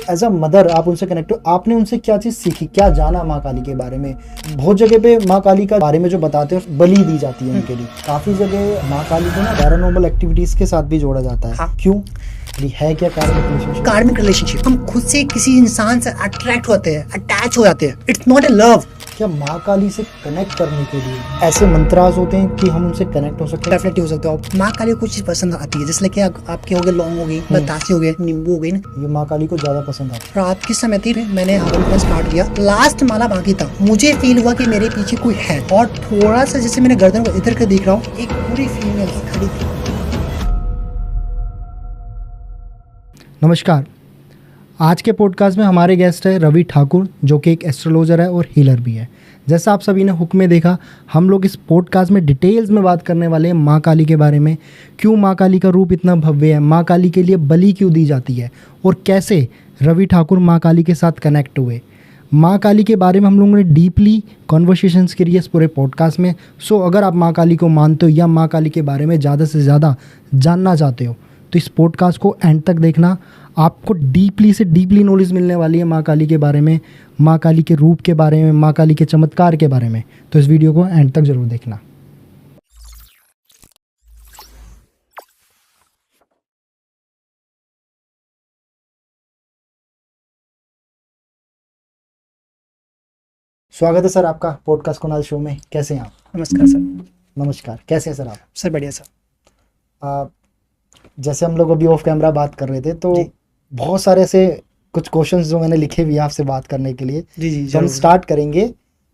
As a mother आप उनसे connect हो, आपने उनसे क्या चीज़ सीखी, क्या जाना माँ काली के बारे में? बहुत जगह पे माँ काली का बारे में जो बताते हैं बलि दी जाती है उनके लिए। काफ़ी जगह माँ काली को ना पैरानॉर्मल एक्टिविटीज़ के साथ भी जोड़ा जाता है। हाँ। क्यों? है क्या कार्मिक रिलेशनशिप? हम खुद से किसी इंसान से अट्रैक्ट होते हैं, अटैच हो जाते हैं। It's not a love. क्या माँ काली से कनेक्ट करने के लिए ऐसे मंत्रास होते हैं कि हम उनसे कनेक्ट हो सकते हैं? डेफिनेटली हो सकते हो आप। माँ काली को कुछ चीज पसंद आती है, जैसे कि आपके हो गए लौंग हो गई, बतासे हो गए, नींबू हो गई ना, ये माँ काली को ज़्यादा पसंद आता है। रात के समय थी, मैंने हवन का स्टार्ट किया, लास्ट माला बाकी था, मुझे फील हुआ कि मेरे पीछे कोई है, और थोड़ा सा जैसे मैंने गर्दन को इधर कर देख रहा हूँ, एक पूरी फीमेल खड़ी थी। नमस्कार, आज के पॉडकास्ट में हमारे गेस्ट है रवि ठाकुर, जो कि एक एस्ट्रोलॉजर है और हीलर भी है। जैसा आप सभी ने हुक में देखा, हम लोग इस पॉडकास्ट में डिटेल्स में बात करने वाले हैं माँ काली के बारे में। क्यों माँ काली का रूप इतना भव्य है, माँ काली के लिए बलि क्यों दी जाती है, और कैसे रवि ठाकुर माँ काली के साथ कनेक्ट हुए। माँ काली के बारे में हम लोगों ने डीपली कॉन्वर्सेशंस करी है इस पूरे पॉडकास्ट में। सो अगर आप माँ काली को मानते हो या माँ काली के बारे में ज़्यादा से ज़्यादा जानना चाहते हो तो इस पॉडकास्ट को एंड तक देखना। आपको डीपली से डीपली नॉलेज मिलने वाली है माँ काली के बारे में, माँ काली के रूप के बारे में, माँ काली के चमत्कार के बारे में। तो इस वीडियो को एंड तक ज़रूर देखना। स्वागत है सर आपका पॉडकास्ट कुणाल शो में। कैसे हैं आप? नमस्कार सर। नमस्कार, कैसे हैं सर आप? सर बढ़िया सर। जैसे हम लोग अभी ऑफ कैमरा बात कर रहे थे तो जी। बहुत सारे ऐसे कुछ क्वेश्चंस जो मैंने लिखे भी आपसे बात करने के लिए। जी तो हम स्टार्ट करेंगे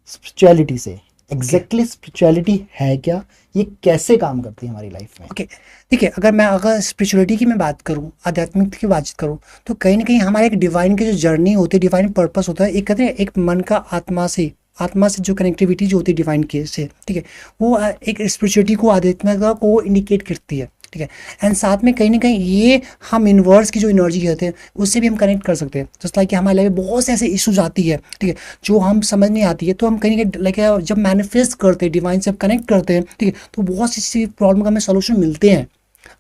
स्पिरिचुअलिटी से। एग्जैक्टली स्पिरिचुअलिटी है क्या, ये कैसे काम करती है हमारी लाइफ में? ओके, ठीक है। अगर स्पिरिचुअलिटी की मैं बात करूं, आध्यात्मिक की बातचीत करूं, तो कहीं ना कहीं हमारे एक डिवाइन की जो जर्नी होती है, डिवाइन पर्पस होता है, एक कहते हैं एक मन का आत्मा से जो कनेक्टिविटी जो होती है डिवाइन के से, ठीक है, वो एक स्पिरिचुअलिटी को, आध्यात्मिकता को इंडिकेट करती है, ठीक है। एंड साथ में कहीं ना कहीं ये हम यूनिवर्स की जो एनर्जी कहते हैं उससे भी हम कनेक्ट कर सकते हैं। जस्ट लाइक हमारे लाइफ में बहुत से ऐसे इश्यूज आती है, ठीक है, जो हम समझ नहीं आती है, तो हम कहीं ना कहीं लाइक जब मैनिफेस्ट करते हैं, डिवाइन से कनेक्ट करते हैं, ठीक है, तो बहुत सी प्रॉब्लम का हमें सोल्यूशन मिलते हैं।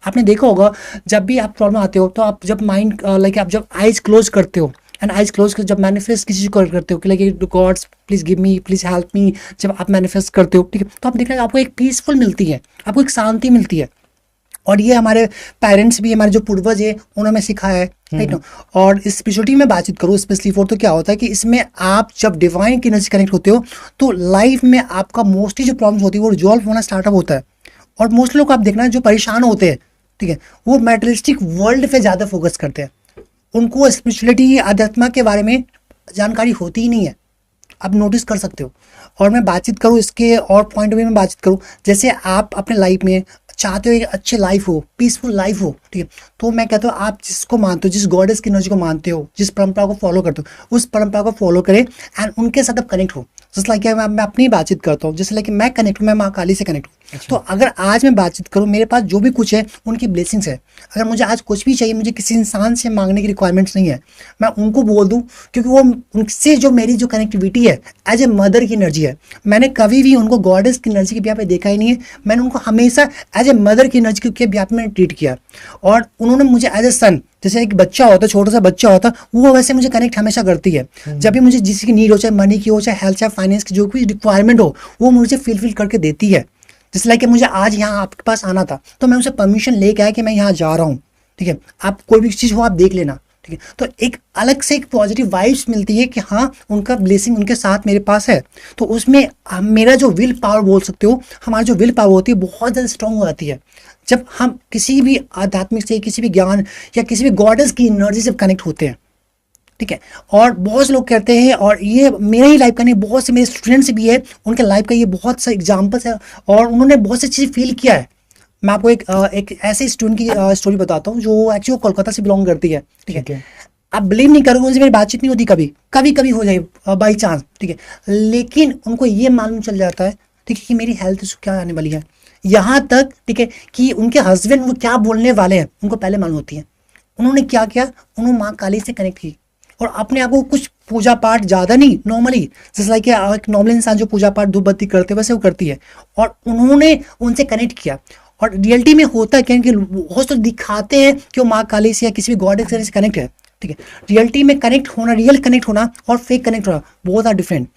आपने देखा होगा जब भी आप प्रॉब्लम आते हो तो आप जब माइंड लाइक आप जब आइज क्लोज करते हो, एंड आइज क्लोज कर जब मैनिफेस्ट किसी चीज़ को करते हो कि like gods please give me, please help me, जब आप मैनिफेस्ट करते हो, ठीक है, तो आप देख रहे हैं आपको एक पीसफुल मिलती है, आपको एक शांति मिलती है। और ये हमारे पेरेंट्स भी, हमारे जो पूर्वज है, उन्होंने हमें सिखाया है, राइट नो। और इस स्पिरिचुअलिटी में बातचीत करूँ स्पेशली फॉर, तो क्या होता है कि इसमें आप जब डिवाइन की एनर्जी से कनेक्ट होते हो तो लाइफ में आपका मोस्टली जो प्रॉब्लम होती है वो रिजॉल्व होना स्टार्टअप होता है। और मोस्टली लोग आप देखना जो परेशान होते हैं, ठीक है, वो मैटेरियलिस्टिक वर्ल्ड पे ज़्यादा फोकस करते हैं, उनको स्पिरिचुअलिटी आध्यात्म के बारे में जानकारी होती ही नहीं है। आप नोटिस कर सकते हो। और मैं बातचीत करूँ इसके और पॉइंट ऑफ व्यू में बातचीत करूँ, जैसे आप अपने लाइफ में चाहते हो एक अच्छी लाइफ हो, पीसफुल लाइफ हो, ठीक है, तो मैं कहता हूँ आप जिसको मानते हो, जिस गॉडेस की एनर्जी को मानते हो, जिस परंपरा को फॉलो करते हो, उस परंपरा को फॉलो करें एंड उनके साथ आप कनेक्ट हो। जैसे लाइक मैं अपनी बातचीत करता हूँ, जैसे लाइक मैं कनेक्ट हूँ, मैं माँ काली से कनेक्ट हूँ। तो अगर आज मैं बातचीत करूँ, मेरे पास जो भी कुछ है उनकी ब्लेसिंग्स है। अगर मुझे आज कुछ भी चाहिए, मुझे किसी इंसान से मांगने की रिक्वायरमेंट्स नहीं है, मैं उनको बोल दूँ, क्योंकि वो उनसे जो मेरी जो कनेक्टिविटी है एज ए मदर की एनर्जी है। मैंने कभी भी उनको गॉडेस की एनर्जी के ब्याह पे देखा ही नहीं है, मैंने उनको हमेशा एज ए मदर की एनर्जी के ब्याह पे मैंने ट्रीट किया। और उन्होंने मुझे एज ए सन, जैसे एक बच्चा होता है, छोटा सा बच्चा होता है, वो वैसे मुझे कनेक्ट हमेशा करती है। जब भी मुझे जिसकी नीड हो, चाहे मनी की हो, चाहे हेल्थ, चाहे फाइनेंस की जो भी रिक्वायरमेंट हो, वो मुझे फिल करके देती है। जैसे लाइक मुझे आज यहाँ आपके पास आना था तो मैं उसे परमिशन लेके आया कि मैं यहाँ जा रहा हूँ, ठीक है, आप कोई भी चीज़ हो आप देख लेना, ठीक है। तो एक अलग से एक पॉजिटिव वाइब्स मिलती है कि हाँ उनका ब्लेसिंग उनके साथ मेरे पास है। तो उसमें मेरा जो विल पावर बोल सकते हो, हमारी जो विल पावर होती है बहुत ज़्यादा स्ट्रांग हो जाती है जब हम किसी भी आध्यात्मिक से, किसी भी ज्ञान या किसी भी गॉडेस की एनर्जी से कनेक्ट होते हैं, ठीक है। और बहुत से लोग कहते हैं, और ये मेरा ही लाइफ का नहीं, बहुत से मेरे स्टूडेंट्स भी है, उनके लाइफ का ये बहुत सा एग्जाम्पल्स है और उन्होंने बहुत सी चीज़ें फील किया है। मैं आपको एक ऐसे स्टूडेंट की स्टोरी बताता हूँ जो एक्चुअली कोलकाता से बिलोंग करती है, ठीक है। आप बिलीव नहीं करोगे, उनसे मेरी बातचीत नहीं होती, कभी कभी हो जाए बाई चांस, ठीक है, लेकिन उनको ये मालूम चल जाता है, ठीक है, कि मेरी हेल्थ इशू क्या आने वाली है। यहाँ तक, ठीक है, कि उनके हस्बैंड वो क्या बोलने वाले हैं उनको पहले मालूम होती है। उन्होंने क्या किया, उन्होंने माँ काली से कनेक्ट की और अपने आप को कुछ पूजा पाठ ज़्यादा नहीं, नॉर्मली जैसे लाइक एक नॉर्मल इंसान जो पूजा पाठ धूप बत्ती करते वैसे वो करती है, और उन्होंने उनसे कनेक्ट किया। और रियलिटी में होता है क्या कि बहुत तो दिखाते हैं कि वो माँ काली से या किसी भी गॉडेस से कनेक्ट है, ठीक है। रियलिटी में कनेक्ट होना, रियल कनेक्ट होना और फेक कनेक्ट होना बोथ आर डिफरेंट।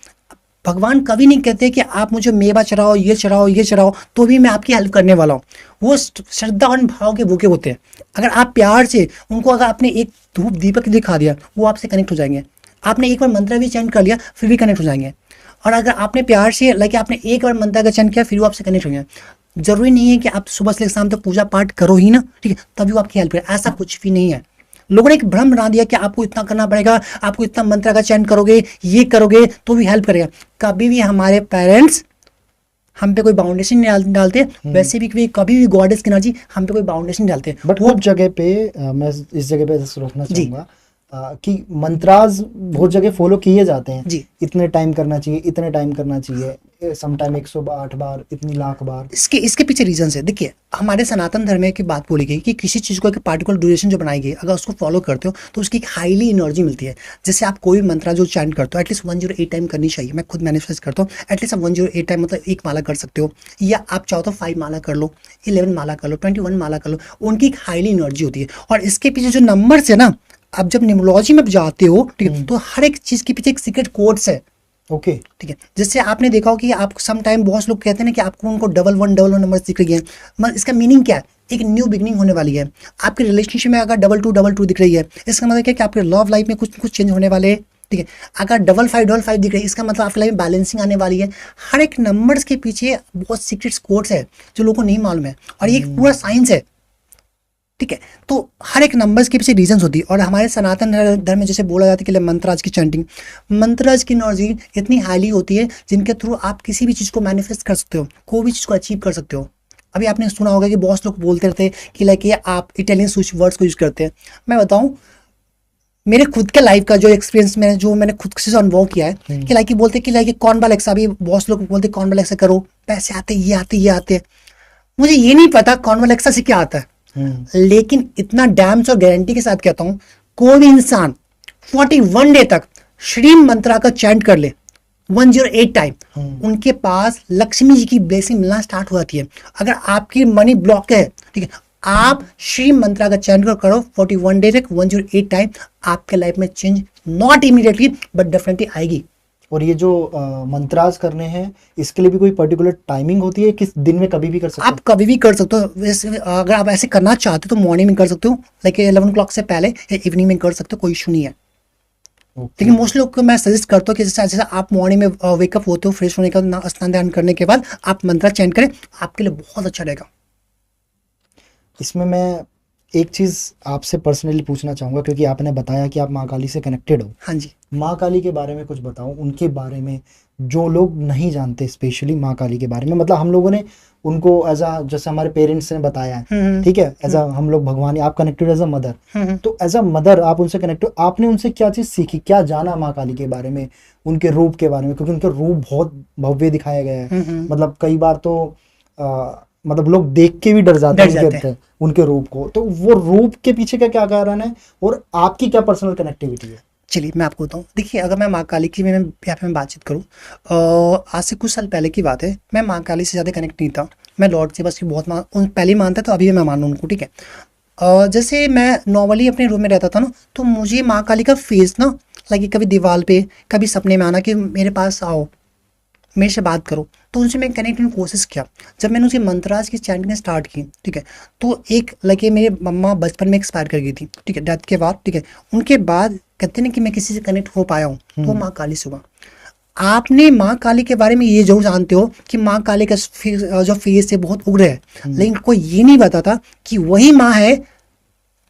भगवान कभी नहीं कहते कि आप मुझे मेवा चढ़ाओ, ये चढ़ाओ, ये चढ़ाओ, तो भी मैं आपकी हेल्प करने वाला हूँ। वो श्रद्धा और भाव के भूखे होते हैं। अगर आप प्यार से उनको, अगर आपने एक धूप दीपक दिखा दिया, वो आपसे कनेक्ट हो जाएंगे। आपने एक बार मंत्र भी चैंट कर लिया, फिर भी कनेक्ट हो जाएंगे। और अगर आपने प्यार से, लाइक आपने एक बार मंत्र का चैंट किया, फिर वो आपसे कनेक्ट हो जाएंगे। जरूरी नहीं है कि आप सुबह से शाम तक पूजा पाठ करो ही ना, ठीक है, तभी वो आपकी हेल्प करे, ऐसा कुछ भी नहीं है। लोगों ने एक भ्रम बना दिया कि आपको इतना करना पड़ेगा, आपको इतना मंत्र का चैंट करोगे, ये करोगे तो भी हेल्प करेगा। कभी भी हमारे पेरेंट्स हम पे कोई बाउंडेशन नहीं डालते, वैसे भी कभी भी गॉडेस की एनर्जी हम पे कोई बाउंडेशन नहीं डालते। बट कुछ जगह पे मैं इस जगह पे रोकना चाहूंगा कि मंत्राज बहुत जगह फॉलो किए जाते हैं जी। इतने टाइम करना चाहिए, इतने टाइम करना चाहिए, समटाइम 108 बार, इतनी लाख बार। इसके पीछे रीजन है। देखिए, हमारे सनातन धर्म में की बात बोली गई कि किसी चीज़ को एक पार्टिकुलर ड्यूरेशन जो बनाई गई, अगर उसको फॉलो करते हो तो उसकी एक हाईली एनर्जी मिलती है। जैसे आप कोई मंत्रा जो चैंट करते हो एटलीस्ट 108 टाइम करनी चाहिए। मैं खुद मैनिफेस्ट करता हूँ, एटलीस्ट आप 108 टाइम, मतलब एक माला कर सकते हो, या आप चाहो तो 5 माला कर लो, 11 माला कर लो, 21 माला कर लो। उनकी एक हाईली एनर्जी होती है। और इसके पीछे जो नंबर्स है ना, आप जब न्यूमरोलॉजी में जाते हो, ठीक है, तो हर एक चीज के पीछे एक सीक्रेट कोड्स है। ओके, ठीक है। जैसे आपने देखा हो कि आप सम टाइम बहुत लोग कहते हैं ना कि आपको उनको 1111 नंबर दिख रही है, मतलब इसका मीनिंग क्या है? एक न्यू बिगनिंग होने वाली है। आपके रिलेशनशिप में अगर 2222 दिख रही है, इसका मतलब क्या कि आपके लव लाइफ में कुछ चेंज होने वाले हैं। ठीक है। अगर 5555 दिख रही है, इसका मतलब आपकी लाइफ में बैलेंसिंग आने वाली है। हर एक नंबर्स के पीछे बहुत सीक्रेट कोड्स है जो लोगों को नहीं मालूम है, और ये एक पूरा साइंस है। ठीक है। तो हर एक नंबर्स के पीछे रीजंस होती है। और हमारे सनातन धर्म में जैसे बोला जाता है कि मंत्राज की चैंटिंग, मंत्राज की एनर्जी इतनी हाईली होती है जिनके थ्रू आप किसी भी चीज़ को मैनिफेस्ट कर सकते हो, कोई भी चीज़ को अचीव कर सकते हो। अभी आपने सुना होगा कि बहुत लोग बोलते रहते हैं कि लाइक ये आप इटालियन स्विच वर्ड्स को यूज करते हैं। मैं बताऊँ, मेरे खुद के लाइफ का जो एक्सपीरियंस मैंने खुद से अनुभव किया है कि लाइक बोलते कि लाइक कॉर्नबॉल एक्सा, भी बहुत लोग बोलते कॉर्नबॉल एक्सा करो, पैसे आते, ये आते, ये आते। मुझे ये नहीं पता कॉर्नबॉल एक्सा से क्या आता है, लेकिन इतना डैम्स और गारंटी के साथ कहता हूं, कोई भी इंसान 41 डे तक श्री मंत्रा का चैंट कर ले 108 टाइम, उनके पास लक्ष्मी जी की ब्लेसिंग मिलना स्टार्ट हो जाती है। अगर आपकी मनी ब्लॉक है, ठीक है, आप श्री मंत्रा का चैंट करो 41 डे तक 108 टाइम, आपके लाइफ में change not immediately but definitely आएगी। और ये जो मंत्रास करने हैं, इसके लिए भी कोई पर्टिकुलर टाइमिंग होती है? किस दिन में कभी भी कर सकते हो? आप कभी भी कर सकते हो। वैसे अगर आप ऐसे करना चाहते हो तो मॉर्निंग में कर सकते हो, लाइक 11 o'clock से पहले, या इवनिंग में कर सकते हो, कोई इशू नहीं है। लेकिन मोस्टली लोग को मैं सजेस्ट करता हूँ कि जैसे जैसे आप मॉर्निंग में वेकअप होते हो, फ्रेश होने का स्नान ध्यान करने के बाद आप मंत्रा चैंट करें, आपके लिए बहुत अच्छा रहेगा। इसमें मैं एक चीज़ आपसे पर्सनली पूछना चाहूँगा, क्योंकि आपने बताया कि आप माँ काली से कनेक्टेड हो। हाँ जी। माँ काली के बारे में कुछ बताओ, उनके बारे में जो लोग नहीं जानते, स्पेशली माँ काली के बारे में। मतलब हम लोगों ने उनको एज अ, जैसे हमारे पेरेंट्स ने बताया है, ठीक है, एज अ हम लोग भगवान, आप कनेक्टेड एज अ मदर, तो एज अ मदर आप उनसे कनेक्टेड, आपने उनसे क्या चीज़ सीखी, क्या जाना माँ काली के बारे में, उनके रूप के बारे में? क्योंकि उनका रूप बहुत भव्य दिखाया गया है। मतलब कई बार तो मतलब लोग देख के भी डर जाते हैं उनके रूप को। तो वो रूप के पीछे का क्या कारण है, और आपकी क्या पर्सनल कनेक्टिविटी है? चलिए मैं आपको बताऊँ। देखिए, अगर मैं माँ काली की यहाँ पे मैं बातचीत करूँ, आज से कुछ साल पहले की बात है, मैं माँ काली से ज़्यादा कनेक्ट नहीं था। मैं लॉर्ड से बस बहुत पहले मानता, तो अभी भी मैं मानूँ उनको। ठीक है। जैसे मैं नॉर्मली अपने रूम में रहता था ना, तो मुझे माँ काली का फेस ना, लाइक कभी दीवार पे, कभी सपने में आना कि मेरे पास आओ, मेरे से बात करो। तो उनसे मैं कनेक्ट करने की कोशिश किया। जब मैंने उनकी मंत्राज की चैंटिंग स्टार्ट की, ठीक है, तो एक लगे मेरे मम्मा बचपन में एक्सपायर कर गई थी, ठीक है, डेथ के बाद। ठीक है। उनके बाद कहते ना कि मैं किसी से कनेक्ट हो पाया हूँ, तो माँ काली से हुआ। आपने माँ काली के बारे में ये जरूर जानते हो कि माँ काली का जो फेस है बहुत उग्र है, लेकिन कोई ये नहीं बताता कि वही माँ है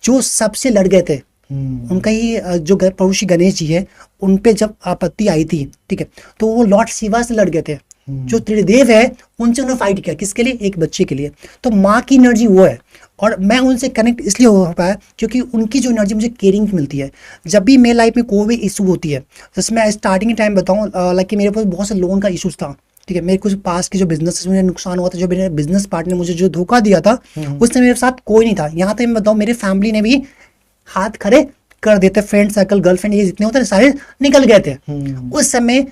जो सबसे लड़ गए थे। उनका ही जो प्रभु श्री गणेश जी है, उन पे जब आपत्ति आई थी, ठीक है, तो वो लॉर्ड शिवा से लड़ गए थे। जो त्रिदेव है, उनसे उन्होंने फाइट किया, किसके लिए? एक बच्चे के लिए। तो माँ की एनर्जी वो है, और मैं उनसे कनेक्ट इसलिए हो पाया क्योंकि उनकी जो एनर्जी मुझे केयरिंग मिलती है। जब भी मेरे लाइफ में कोई भी इशू होती है, जैसे मैं स्टार्टिंग के टाइम बताऊँ, लाइक कि मेरे पास बहुत से लोन का इशूज था, ठीक है, मेरे कुछ पास के जो बिजनेस में नुकसान हुआ था, जो मेरे बिजनेस पार्टनर ने मुझे जो धोखा दिया था, उसने मेरे साथ कोई नहीं था। यहाँ तक मैं बताऊँ, मेरे फैमिली ने भी हाथ खड़े कर देते, फ्रेंड सर्कल, गर्लफ्रेंड, ये जितने होते थे सारे निकल गए थे। उस समय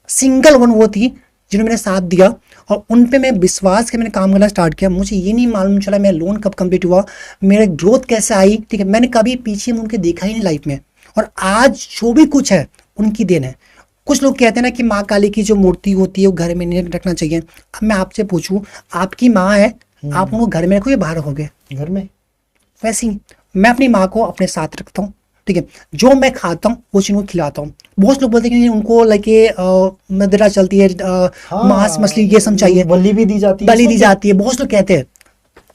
सिंगल वन वो थी जिन्होंने मेरे साथ दिया, और उन पे मैं विश्वास के मैंने काम करना स्टार्ट किया। मुझे ये नहीं मालूम चला मेरा लोन कब कंप्लीट हुआ, मेरा ग्रोथ कैसे आई। ठीक है। मैंने कभी पीछे मुड़ के देखा ही नहीं लाइफ में। और आज जो भी कुछ है उनकी देन है। कुछ लोग कहते हैं ना कि माँ काली की जो मूर्ति होती है वो घर में नहीं रखना चाहिए। अब मैं आपसे पूछूं, आपकी माँ है, आप उनको घर में रखोगे बाहर रखोगे? घर में। वैसे ही मैं अपनी माँ को अपने साथ रखता हूँ, ठीक है। जो मैं खाता हूँ वो चीज़ को खिलाता हूँ। बहुत लोग बोलते हैं कि उनको लाइक मदिरा चलती है, हाँ, मांस मछली ये सब चाहिए, बलि भी दी जाती है, बलि दी सब। जाती है। बहुत लोग कहते हैं,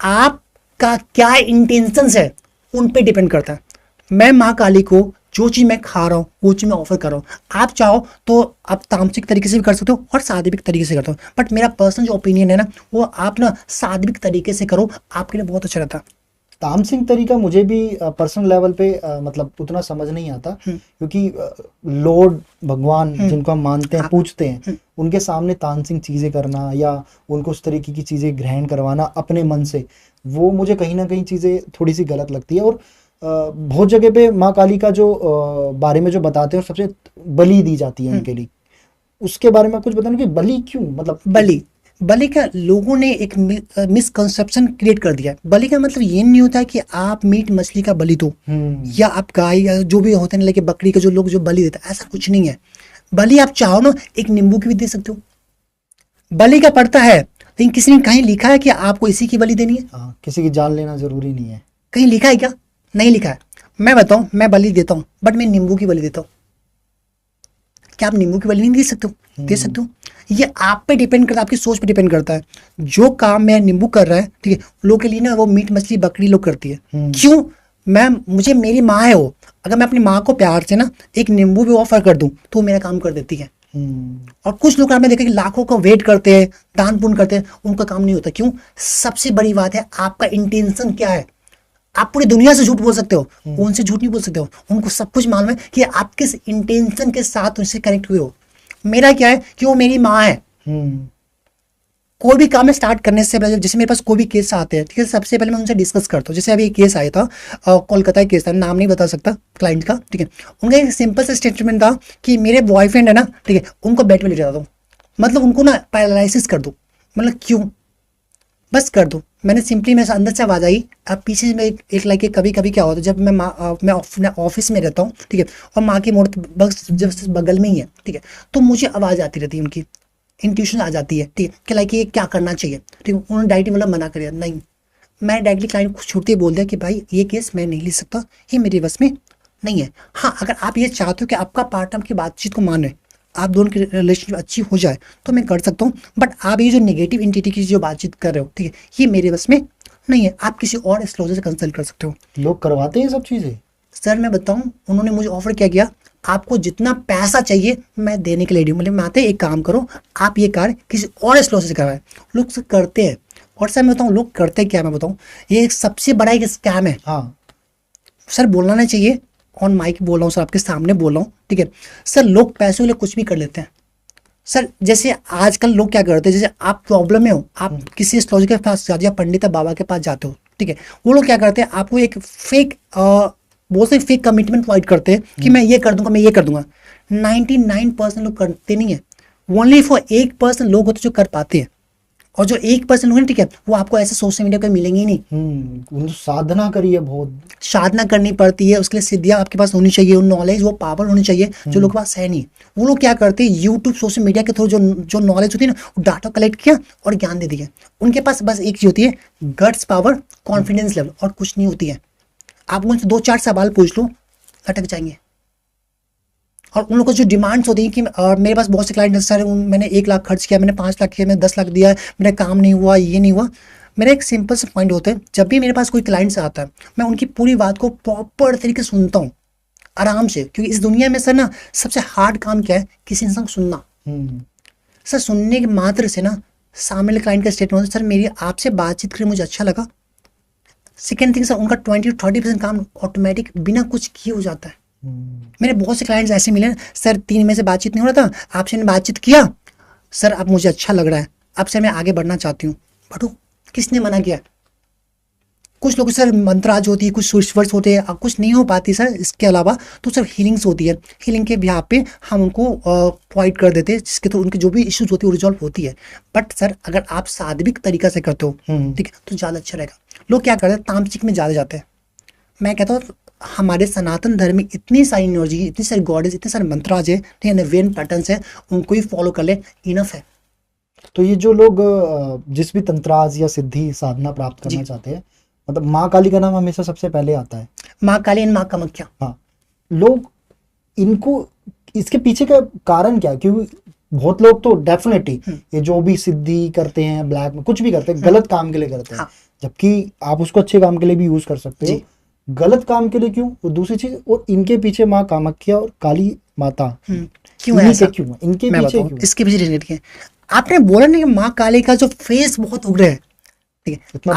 आपका क्या इंटेंशंस है उन पे डिपेंड करता है। मैं माँ काली को जो चीज़ मैं खा रहा हूँ वो चीज़ मैं ऑफर कर रहा हूँ। आप चाहो तो आप तामसिक तरीके से भी कर सकते हो और सात्विक तरीके से करते हो, बट मेरा पर्सनल जो ओपिनियन है ना, वो आप ना सात्विक तरीके से करो, आपके लिए बहुत अच्छा रहता है। तामसिंग तरीका मुझे भी पर्सनल लेवल पे मतलब उतना समझ नहीं आता, क्योंकि लॉर्ड भगवान जिनको हम मानते हैं, पूजते हैं, उनके सामने तामसिंग चीज़ें करना या उनको उस तरीके की चीज़ें ग्रहण करवाना अपने मन से, वो मुझे कहीं ना कहीं चीज़ें थोड़ी सी गलत लगती है। और बहुत जगह पे माँ काली का जो बारे में जो बताते हैं, और सबसे बलि दी जाती है उनके लिए, उसके बारे में कुछ बताना कि बलि क्यों, मतलब बलि का लोगों ने एक मिसकंसेप्शन क्रिएट कर दिया है। बलि का मतलब ये नहीं होता है कि आप मीट मछली का बलि दो, या आप गाय या जो भी होते हैं लेके बकरी का जो लोग जो बलि देते हैं, ऐसा कुछ नहीं है। बलि आप चाहो ना एक नींबू की भी दे सकते हो, बलि का पड़ता है, लेकिन किसी ने कहीं लिखा है कि आपको इसी की बलि देनी है? हाँ, किसी की जान लेना जरूरी नहीं है। कहीं लिखा है क्या? नहीं लिखा है। मैं बताऊं, मैं बलि देता हूँ, बट मैं नींबू की बलि देता हूँ। क्या आप नींबू की बलि नहीं दे सकते हो? दे सकते हो। ये आप पे डिपेंड करता है, आपकी सोच पे डिपेंड करता है। जो काम मैं नींबू कर रहा है, ठीक है, लोग के लिए ना वो मीट मछली बकरी लोग करती है। क्यों? मुझे मेरी माँ है वो, अगर मैं अपनी माँ को प्यार से ना एक नींबू भी ऑफर कर दूं तो वो मेरा काम कर देती है। और कुछ लोग आपने देखा कि लाखों का वेट करते हैं, दान पुण्य करते हैं, उनका काम नहीं होता। क्यों? सबसे बड़ी बात है आपका इंटेंशन क्या है। आप पूरी दुनिया से झूठ बोल सकते हो, उनसे झूठ नहीं बोल सकते हो। उनको सब कुछ मालूम है कि आप किस इंटेंशन के साथ उनसे कनेक्ट हुए हो। मेरा क्या है कि वो मेरी माँ है। कोई भी काम में स्टार्ट करने से पहले, जैसे मेरे पास कोई भी केस आते हैं, ठीक है, सबसे पहले मैं उनसे डिस्कस करता हूँ। जैसे अभी एक केस आया था, कोलकाता केस था, नाम नहीं बता सकता क्लाइंट का, ठीक है। उनका एक सिंपल सा स्टेटमेंट था कि मेरे बॉयफ्रेंड है ना, ठीक है, उनको बेड में ले जाता हूँ, मतलब उनको ना पैरालिसिस कर दो। मतलब क्यों? बस कर दो। मैंने सिंपली मेरे अंदर से आवाज़ आई। अब पीछे में एक लाइक कभी कभी क्या होता है, जब मैं ऑफिस में रहता हूँ, ठीक है, और माँ की मूर्ति बस जब बगल में ही है, ठीक है, तो मुझे आवाज़ आती रहती है, उनकी इंट्यूशन आ जाती है, ठीक है, कि लाइक ये क्या करना चाहिए, ठीक है। उन्होंने डायरेक्टली मतलब मना कर दिया, नहीं। मैं डायरेक्टली क्लाइंट को छूटते ही बोल दिया कि भाई ये केस मैं नहीं ले सकता, ये मेरे बस में नहीं है। हाँ, अगर आप ये चाहते हो कि आपका पार्टनर की बातचीत को माने, आप दोनों की रिलेशनशिप अच्छी हो जाए, तो मैं कर सकता हूँ। बट आप ये जो नेगेटिव एंटिटी की जो बातचीत कर रहे हो, ठीक है, ये मेरे बस में नहीं है। आप किसी और एस्ट्रोलॉजर से कंसल्ट कर सकते हो। लोग करवाते हैं सब चीज़ें। सर मैं बताऊं, उन्होंने मुझे ऑफर क्या किया, आपको जितना पैसा चाहिए मैं देने के लिए रेडी हूँ। मतलब मैं आते एक काम करो, आप ये कार्य किसी और एस्ट्रोलॉजर से करवाएं। लोग सर करते हैं। और सर मैं बताऊँ लोग करते क्या, मैं बताऊँ, ये एक सबसे बड़ा एक स्कैम है। हाँ सर बोलना नहीं चाहिए, ऑन माइक बोल रहा हूँ सर, आपके सामने बोल रहा हूँ, ठीक है। सर लोग पैसों के लिए कुछ भी कर लेते हैं। सर जैसे आजकल लोग क्या करते हैं, जैसे आप प्रॉब्लम में हो, आप किसी एस्ट्रोलॉजर के पास जाते हो या पंडित बाबा के पास जाते हो, ठीक है, वो लोग क्या करते हैं, आपको एक फेक बहुत से फेक कमिटमेंट प्रोवाइड करते हैं कि मैं ये कर दूंगा, मैं ये कर दूंगा। 99% लोग करते नहीं है। ओनली फॉर 1% लोग होते जो कर पाते हैं। और जो 1% लोग हैं, ठीक है, वो आपको ऐसे सोशल मीडिया पे मिलेंगे ही नहीं। साधना करिए, बहुत साधना करनी पड़ती है, उसके लिए सिद्धियाँ आपके पास होनी चाहिए, नॉलेज, वो पावर होनी चाहिए जो लोग के पास है नहीं। वो लोग क्या करते हैं, यूट्यूब सोशल मीडिया के थ्रू जो नॉलेज होती है ना, वो डाटा कलेक्ट किया और ज्ञान दे दिया। उनके पास बस एक चीज होती है, गट्स पावर, कॉन्फिडेंस लेवल, और कुछ नहीं होती है। आप उनसे 2-4 सवाल पूछ लो, अटक जाएंगे। और उन लोगों को जो डिमांड्स होती है कि मेरे पास बहुत से क्लाइंट हैं, सर मैंने 1 लाख खर्च किया, मैंने 5 लाख किया, मैंने 10 लाख दिया, मेरा काम नहीं हुआ, ये नहीं हुआ। मेरा एक सिंपल से पॉइंट होता है, जब भी मेरे पास कोई क्लाइंट्स आता है, मैं उनकी पूरी बात को प्रॉपर तरीके से सुनता हूँ, आराम से। क्योंकि इस दुनिया में सर ना सबसे हार्ड काम क्या है, किसी इंसान को सुनना। सर सुनने के मात्र से ना सामने क्लाइंट का स्टेटमेंट होता है, सर मेरी आपसे बातचीत करके मुझे अच्छा लगा। सेकेंड थिंग सर, उनका 20-30% काम ऑटोमेटिक बिना कुछ किए हो जाता है। मेरे बहुत से क्लाइंट्स ऐसे मिले, सर 3 में से बातचीत नहीं हो रहा था, आपसे मैंने बातचीत किया, सर अब मुझे अच्छा लग रहा है, अब से मैं आगे बढ़ना चाहती हूँ। बट किसने मना किया? कुछ लोग सर मंत्राज होती है, कुछ स्विच होते हैं, कुछ नहीं हो पाती सर। इसके अलावा तो सर हीलिंग्स होती है, हीलिंग के बिहाफ पे हम उनको प्रोवाइड कर देते हैं, जिसके थ्रू उनकी जो भी इश्यूज होती है वो रिजॉल्व होती है। बट सर अगर आप सात्विक तरीका से करते हो, ठीक है, तो ज़्यादा अच्छा रहेगा। लोग क्या करते हैं, तामसिक में ज़्यादा जाते हैं। मैं कहता हूँ हमारे सनातन धर्म में इतनी सारी एनर्जी, इतनी सारी गॉडेस, इतने सारे मंत्राज है, ठीक है, वेन पैटर्न्स है, उनको ही फॉलो कर ले, इनफ है। तो ये जो लोग जिस भी तंत्राज या सिद्धि साधना प्राप्त करना चाहते हैं, मतलब माँ काली का नाम हमेशा सबसे पहले आता है, माँ काली एंड माँ कामाख्या। हाँ, लोग इनको इसके पीछे का कारण क्या है? क्योंकि बहुत लोग तो डेफिनेटली ये जो भी सिद्धि करते हैं, ब्लैक में कुछ भी करते हैं, गलत काम के लिए करते हैं, जबकि आप उसको अच्छे काम के लिए भी यूज कर सकते हो। गलत काम के लिए क्यों? और दूसरी चीज, और इनके पीछे माँ कामाख्या और काली माता क्यों है ऐसा? क्यों है इनके पीछे? क्यों इसके पीछे रीजन क्या है? आपने बोला नहीं कि माँ काली का जो फेस बहुत उग्र है, ठीक है,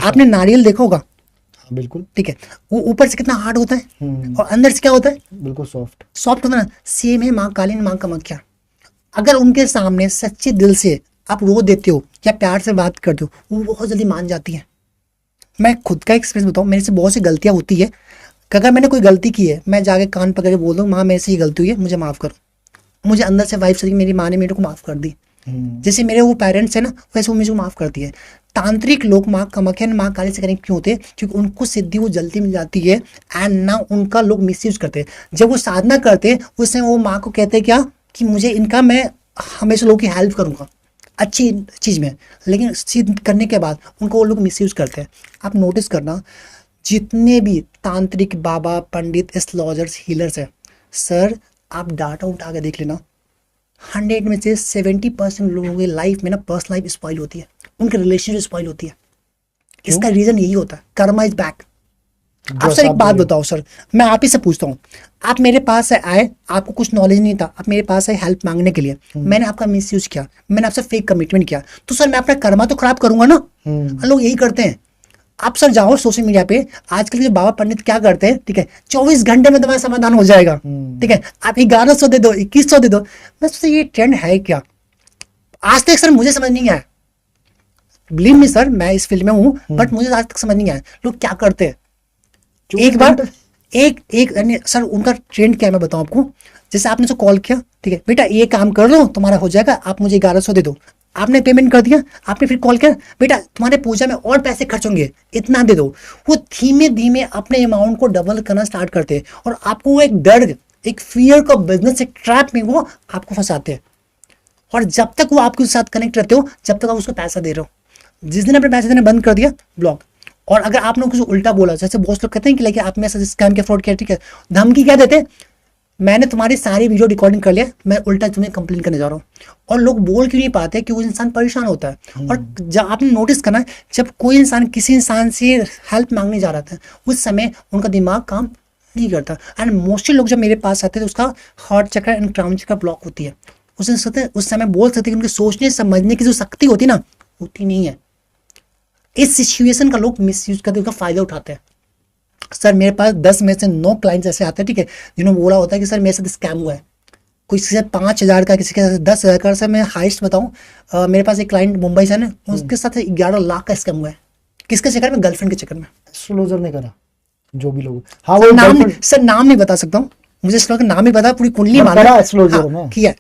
आपने नारियल देखा होगा, बिल्कुल, ठीक है, वो ऊपर से कितना हार्ड होता है और अंदर से क्या होता है, बिल्कुल सॉफ्ट होता है ना। सेम है माँ काली माँ कामाख्या। अगर उनके सामने सच्चे दिल से आप रो देते हो या प्यार से बात करते हो, वो बहुत जल्दी मान जाती है। मैं खुद का एक्सपीरियंस बताऊं, मेरे से बहुत सी गलतियां होती है कि अगर मैंने कोई गलती की है, मैं जाके कान पकड़ के बोल दूं माँ मेरे से ही गलती हुई है, मुझे माफ़ करो, मुझे अंदर से वाइफ से मेरी माँ ने मेरे को माफ़ कर दी। जैसे मेरे वो पेरेंट्स है ना, वैसे वो मुझे माफ़ करती है। तांत्रिक लोग माँ कामाख्या माँ काली से कनेक्ट क्यों होते हैं? क्योंकि उनको सिद्धि वो जल्दी मिल जाती है एंड ना उनका लोग मिसयूज करते हैं। जब वो साधना करते हैं उस समय वो माँ को कहते हैं क्या कि मुझे इनका, मैं हमेशा लोगों की हेल्प करूँगा अच्छी चीज़ में, लेकिन सिद्ध करने के बाद उनको वो लोग मिसयूज करते हैं। आप नोटिस करना, जितने भी तांत्रिक बाबा, पंडित, एस्ट्रोलॉजर्स, हीलर्स हैं, सर आप डाटा उठा के देख लेना, 100 में से 70% लोगों की लाइफ में ना पर्सनल लाइफ स्पॉइल होती है, उनके रिलेशनशिप स्पॉइल होती है। इसका रीजन यही होता है, कर्मा इज बैक। आप सर एक बात बताओ सर, मैं आप ही से पूछता हूँ, आप मेरे पास आए, आपको कुछ नॉलेज नहीं था, आप मेरे पास आए हेल्प मांगने के लिए, मैंने आपका मिसयूज किया, मैंने आपसे फेक कमिटमेंट किया, तो सर मैं अपना कर्मा तो खराब करूंगा ना। लोग यही करते हैं। आप सर जाओ सोशल मीडिया पे, आजकल के बाबा पंडित क्या करते हैं, ठीक है, 24 घंटे में तुम्हारा समाधान हो जाएगा, ठीक है, आप 1100 दे दो, 2100 दे दो। मैं सोचता ये ट्रेंड है क्या? आज तक सर मुझे समझ नहीं आया, बिलीव मी सर, मैं इस फील्ड में हूँ, बट मुझे आज तक समझ नहीं आया लोग क्या करते हैं। एक बार एक सर उनका ट्रेंड क्या है मैं बताऊं आपको। जैसे आपने उसको कॉल किया, ठीक है बेटा ये काम कर लो तुम्हारा हो जाएगा, आप मुझे 1100 दे दो, आपने पेमेंट कर दिया, आपने फिर कॉल किया, बेटा तुम्हारे पूजा में और पैसे खर्च होंगे, इतना दे दो। वो धीमे धीमे अपने अमाउंट को डबल करना स्टार्ट करते हैं और आपको वो एक डर, एक फियर का बिजनेस, एक ट्रैप में वो आपको फंसाते हैं। और जब तक वो आपके साथ कनेक्ट रहते हो, जब तक आप उसको पैसा दे रहे हो, जिस दिन आपने पैसे देना बंद कर दिया, ब्लॉक। और अगर आपने कुछ उल्टा बोला, जैसे बहुत लोग कहते हैं कि लाइक आप मेरे साथ स्कैम के फ्रॉड किया, ठीक है, धमकी क्या देते हैं, मैंने तुम्हारी सारी वीडियो रिकॉर्डिंग कर लिया, मैं उल्टा तुम्हें कंप्लेन करने जा रहा हूँ। और लोग बोल क्यों नहीं पाते कि वो इंसान परेशान होता है। और जब आपने नोटिस करना, जब कोई इंसान किसी इंसान से हेल्प मांगने जा रहा था, उस समय उनका दिमाग काम नहीं करता। एंड मोस्टली लोग जब मेरे पास आते थे, उसका हार्ट चक्र एंड क्राउन चक्र ब्लॉक होती है। उस समय बोल सकते कि उनके सोचने समझने की जो शक्ति होती ना, होती नहीं है। इस सिचुएशन का लोग मिसयूज करके उसका फायदा उठाते हैं। सर मेरे पास 10 में से 9 क्लाइंट्स ऐसे आते हैं, ठीक है, जिन्होंने बोला होता है कि सर मेरे साथ स्कैम हुआ है, कोई किसी से 5000 का, किसी के 10,000 का। सर मैं हाईएस्ट बताऊं, मेरे पास एक क्लाइंट मुंबई से है, उसके साथ 11 लाख का स्कैम हुआ है। किसके चक्कर में? गर्लफ्रेंड के चक्कर में। एस्ट्रोलॉजर ने करा, जो भी लोग, हाँ वो नाम नहीं बता सकता हूँ, मुझे इसका नाम ही पता, पूरी कुंडली माना किया।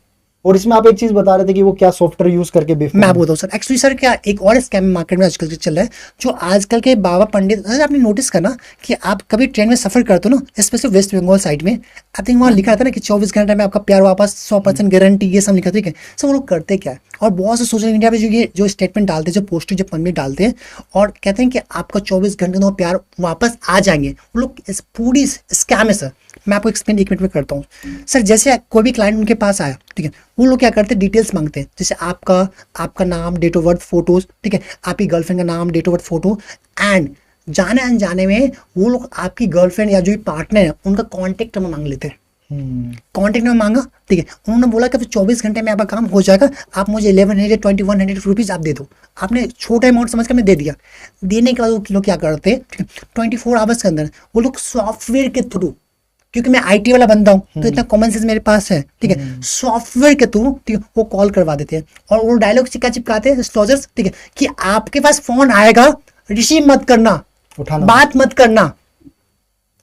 और इसमें आप एक चीज बता रहे थे कि वो क्या सॉफ्टवेयर यूज करके मैं बोलता हूँ सर, एक्चुअली सर क्या एक और स्कैम मार्केट में आजकल चल रहा है, जो आजकल के बाबा पंडित, आपने नोटिस करना कि आप कभी ट्रेन में सफर करते हो ना, स्पेशली वेस्ट बंगाल साइड में, आई थिंक वहाँ लिखा रहता है ना कि 24 घंटे में आपका प्यार वापस, 100% गारंटी, ये सब लिखा था, ठीक है। सर वो लोग करते क्या है, और बहुत से सोशल मीडिया पे जो स्टेटमेंट डालते हैं, जो पोस्टर, जो पंडित डालते हैं, और कहते हैं कि आपका 24 घंटे में प्यार वापस आ जाएंगे, वो लोग पूरी स्कैम है सर। मैं आपको एक्सप्लेन 1 मिनट में करता हूँ सर। जैसे कोई भी क्लाइंट उनके पास आया, ठीक है, वो लोग क्या करते हैं, डिटेल्स मांगते हैं, जैसे आपका नाम, डेट ऑफ बर्थ, फोटोज, ठीक है, आपकी गर्लफ्रेंड का नाम, date of birth, photo, and जाने अनजाने में वो लोग आपकी गर्लफ्रेंड या जो भी पार्टनर है उनका कॉन्टेक्ट नंबर मांग लेते हैं। कॉन्टेक्ट नंबर मांगा, ठीक है, उन्होंने बोला कि 24 घंटे में आपका काम हो जाएगा, आप मुझे 1100 2100 रुपीज़ आप दे दो। आपने छोटा अमाउंट समझ कर मैं दे दिया। देने के बाद वो लोग क्या करते हैं, 24 आवर्स के अंदर वो लोग सॉफ्टवेयर के थ्रू, क्योंकि मैं आईटी वाला बंदा हूँ तो इतना कॉमन सेंस मेरे पास है, ठीक है, सॉफ्टवेयर के थ्रू, ठीक है, वो कॉल करवा देते हैं और वो डायलॉग चिपकाते हैं एस्ट्रोलॉजर्स, ठीक है, कि आपके पास फोन आएगा, रिसीव मत करना, बात मत करना,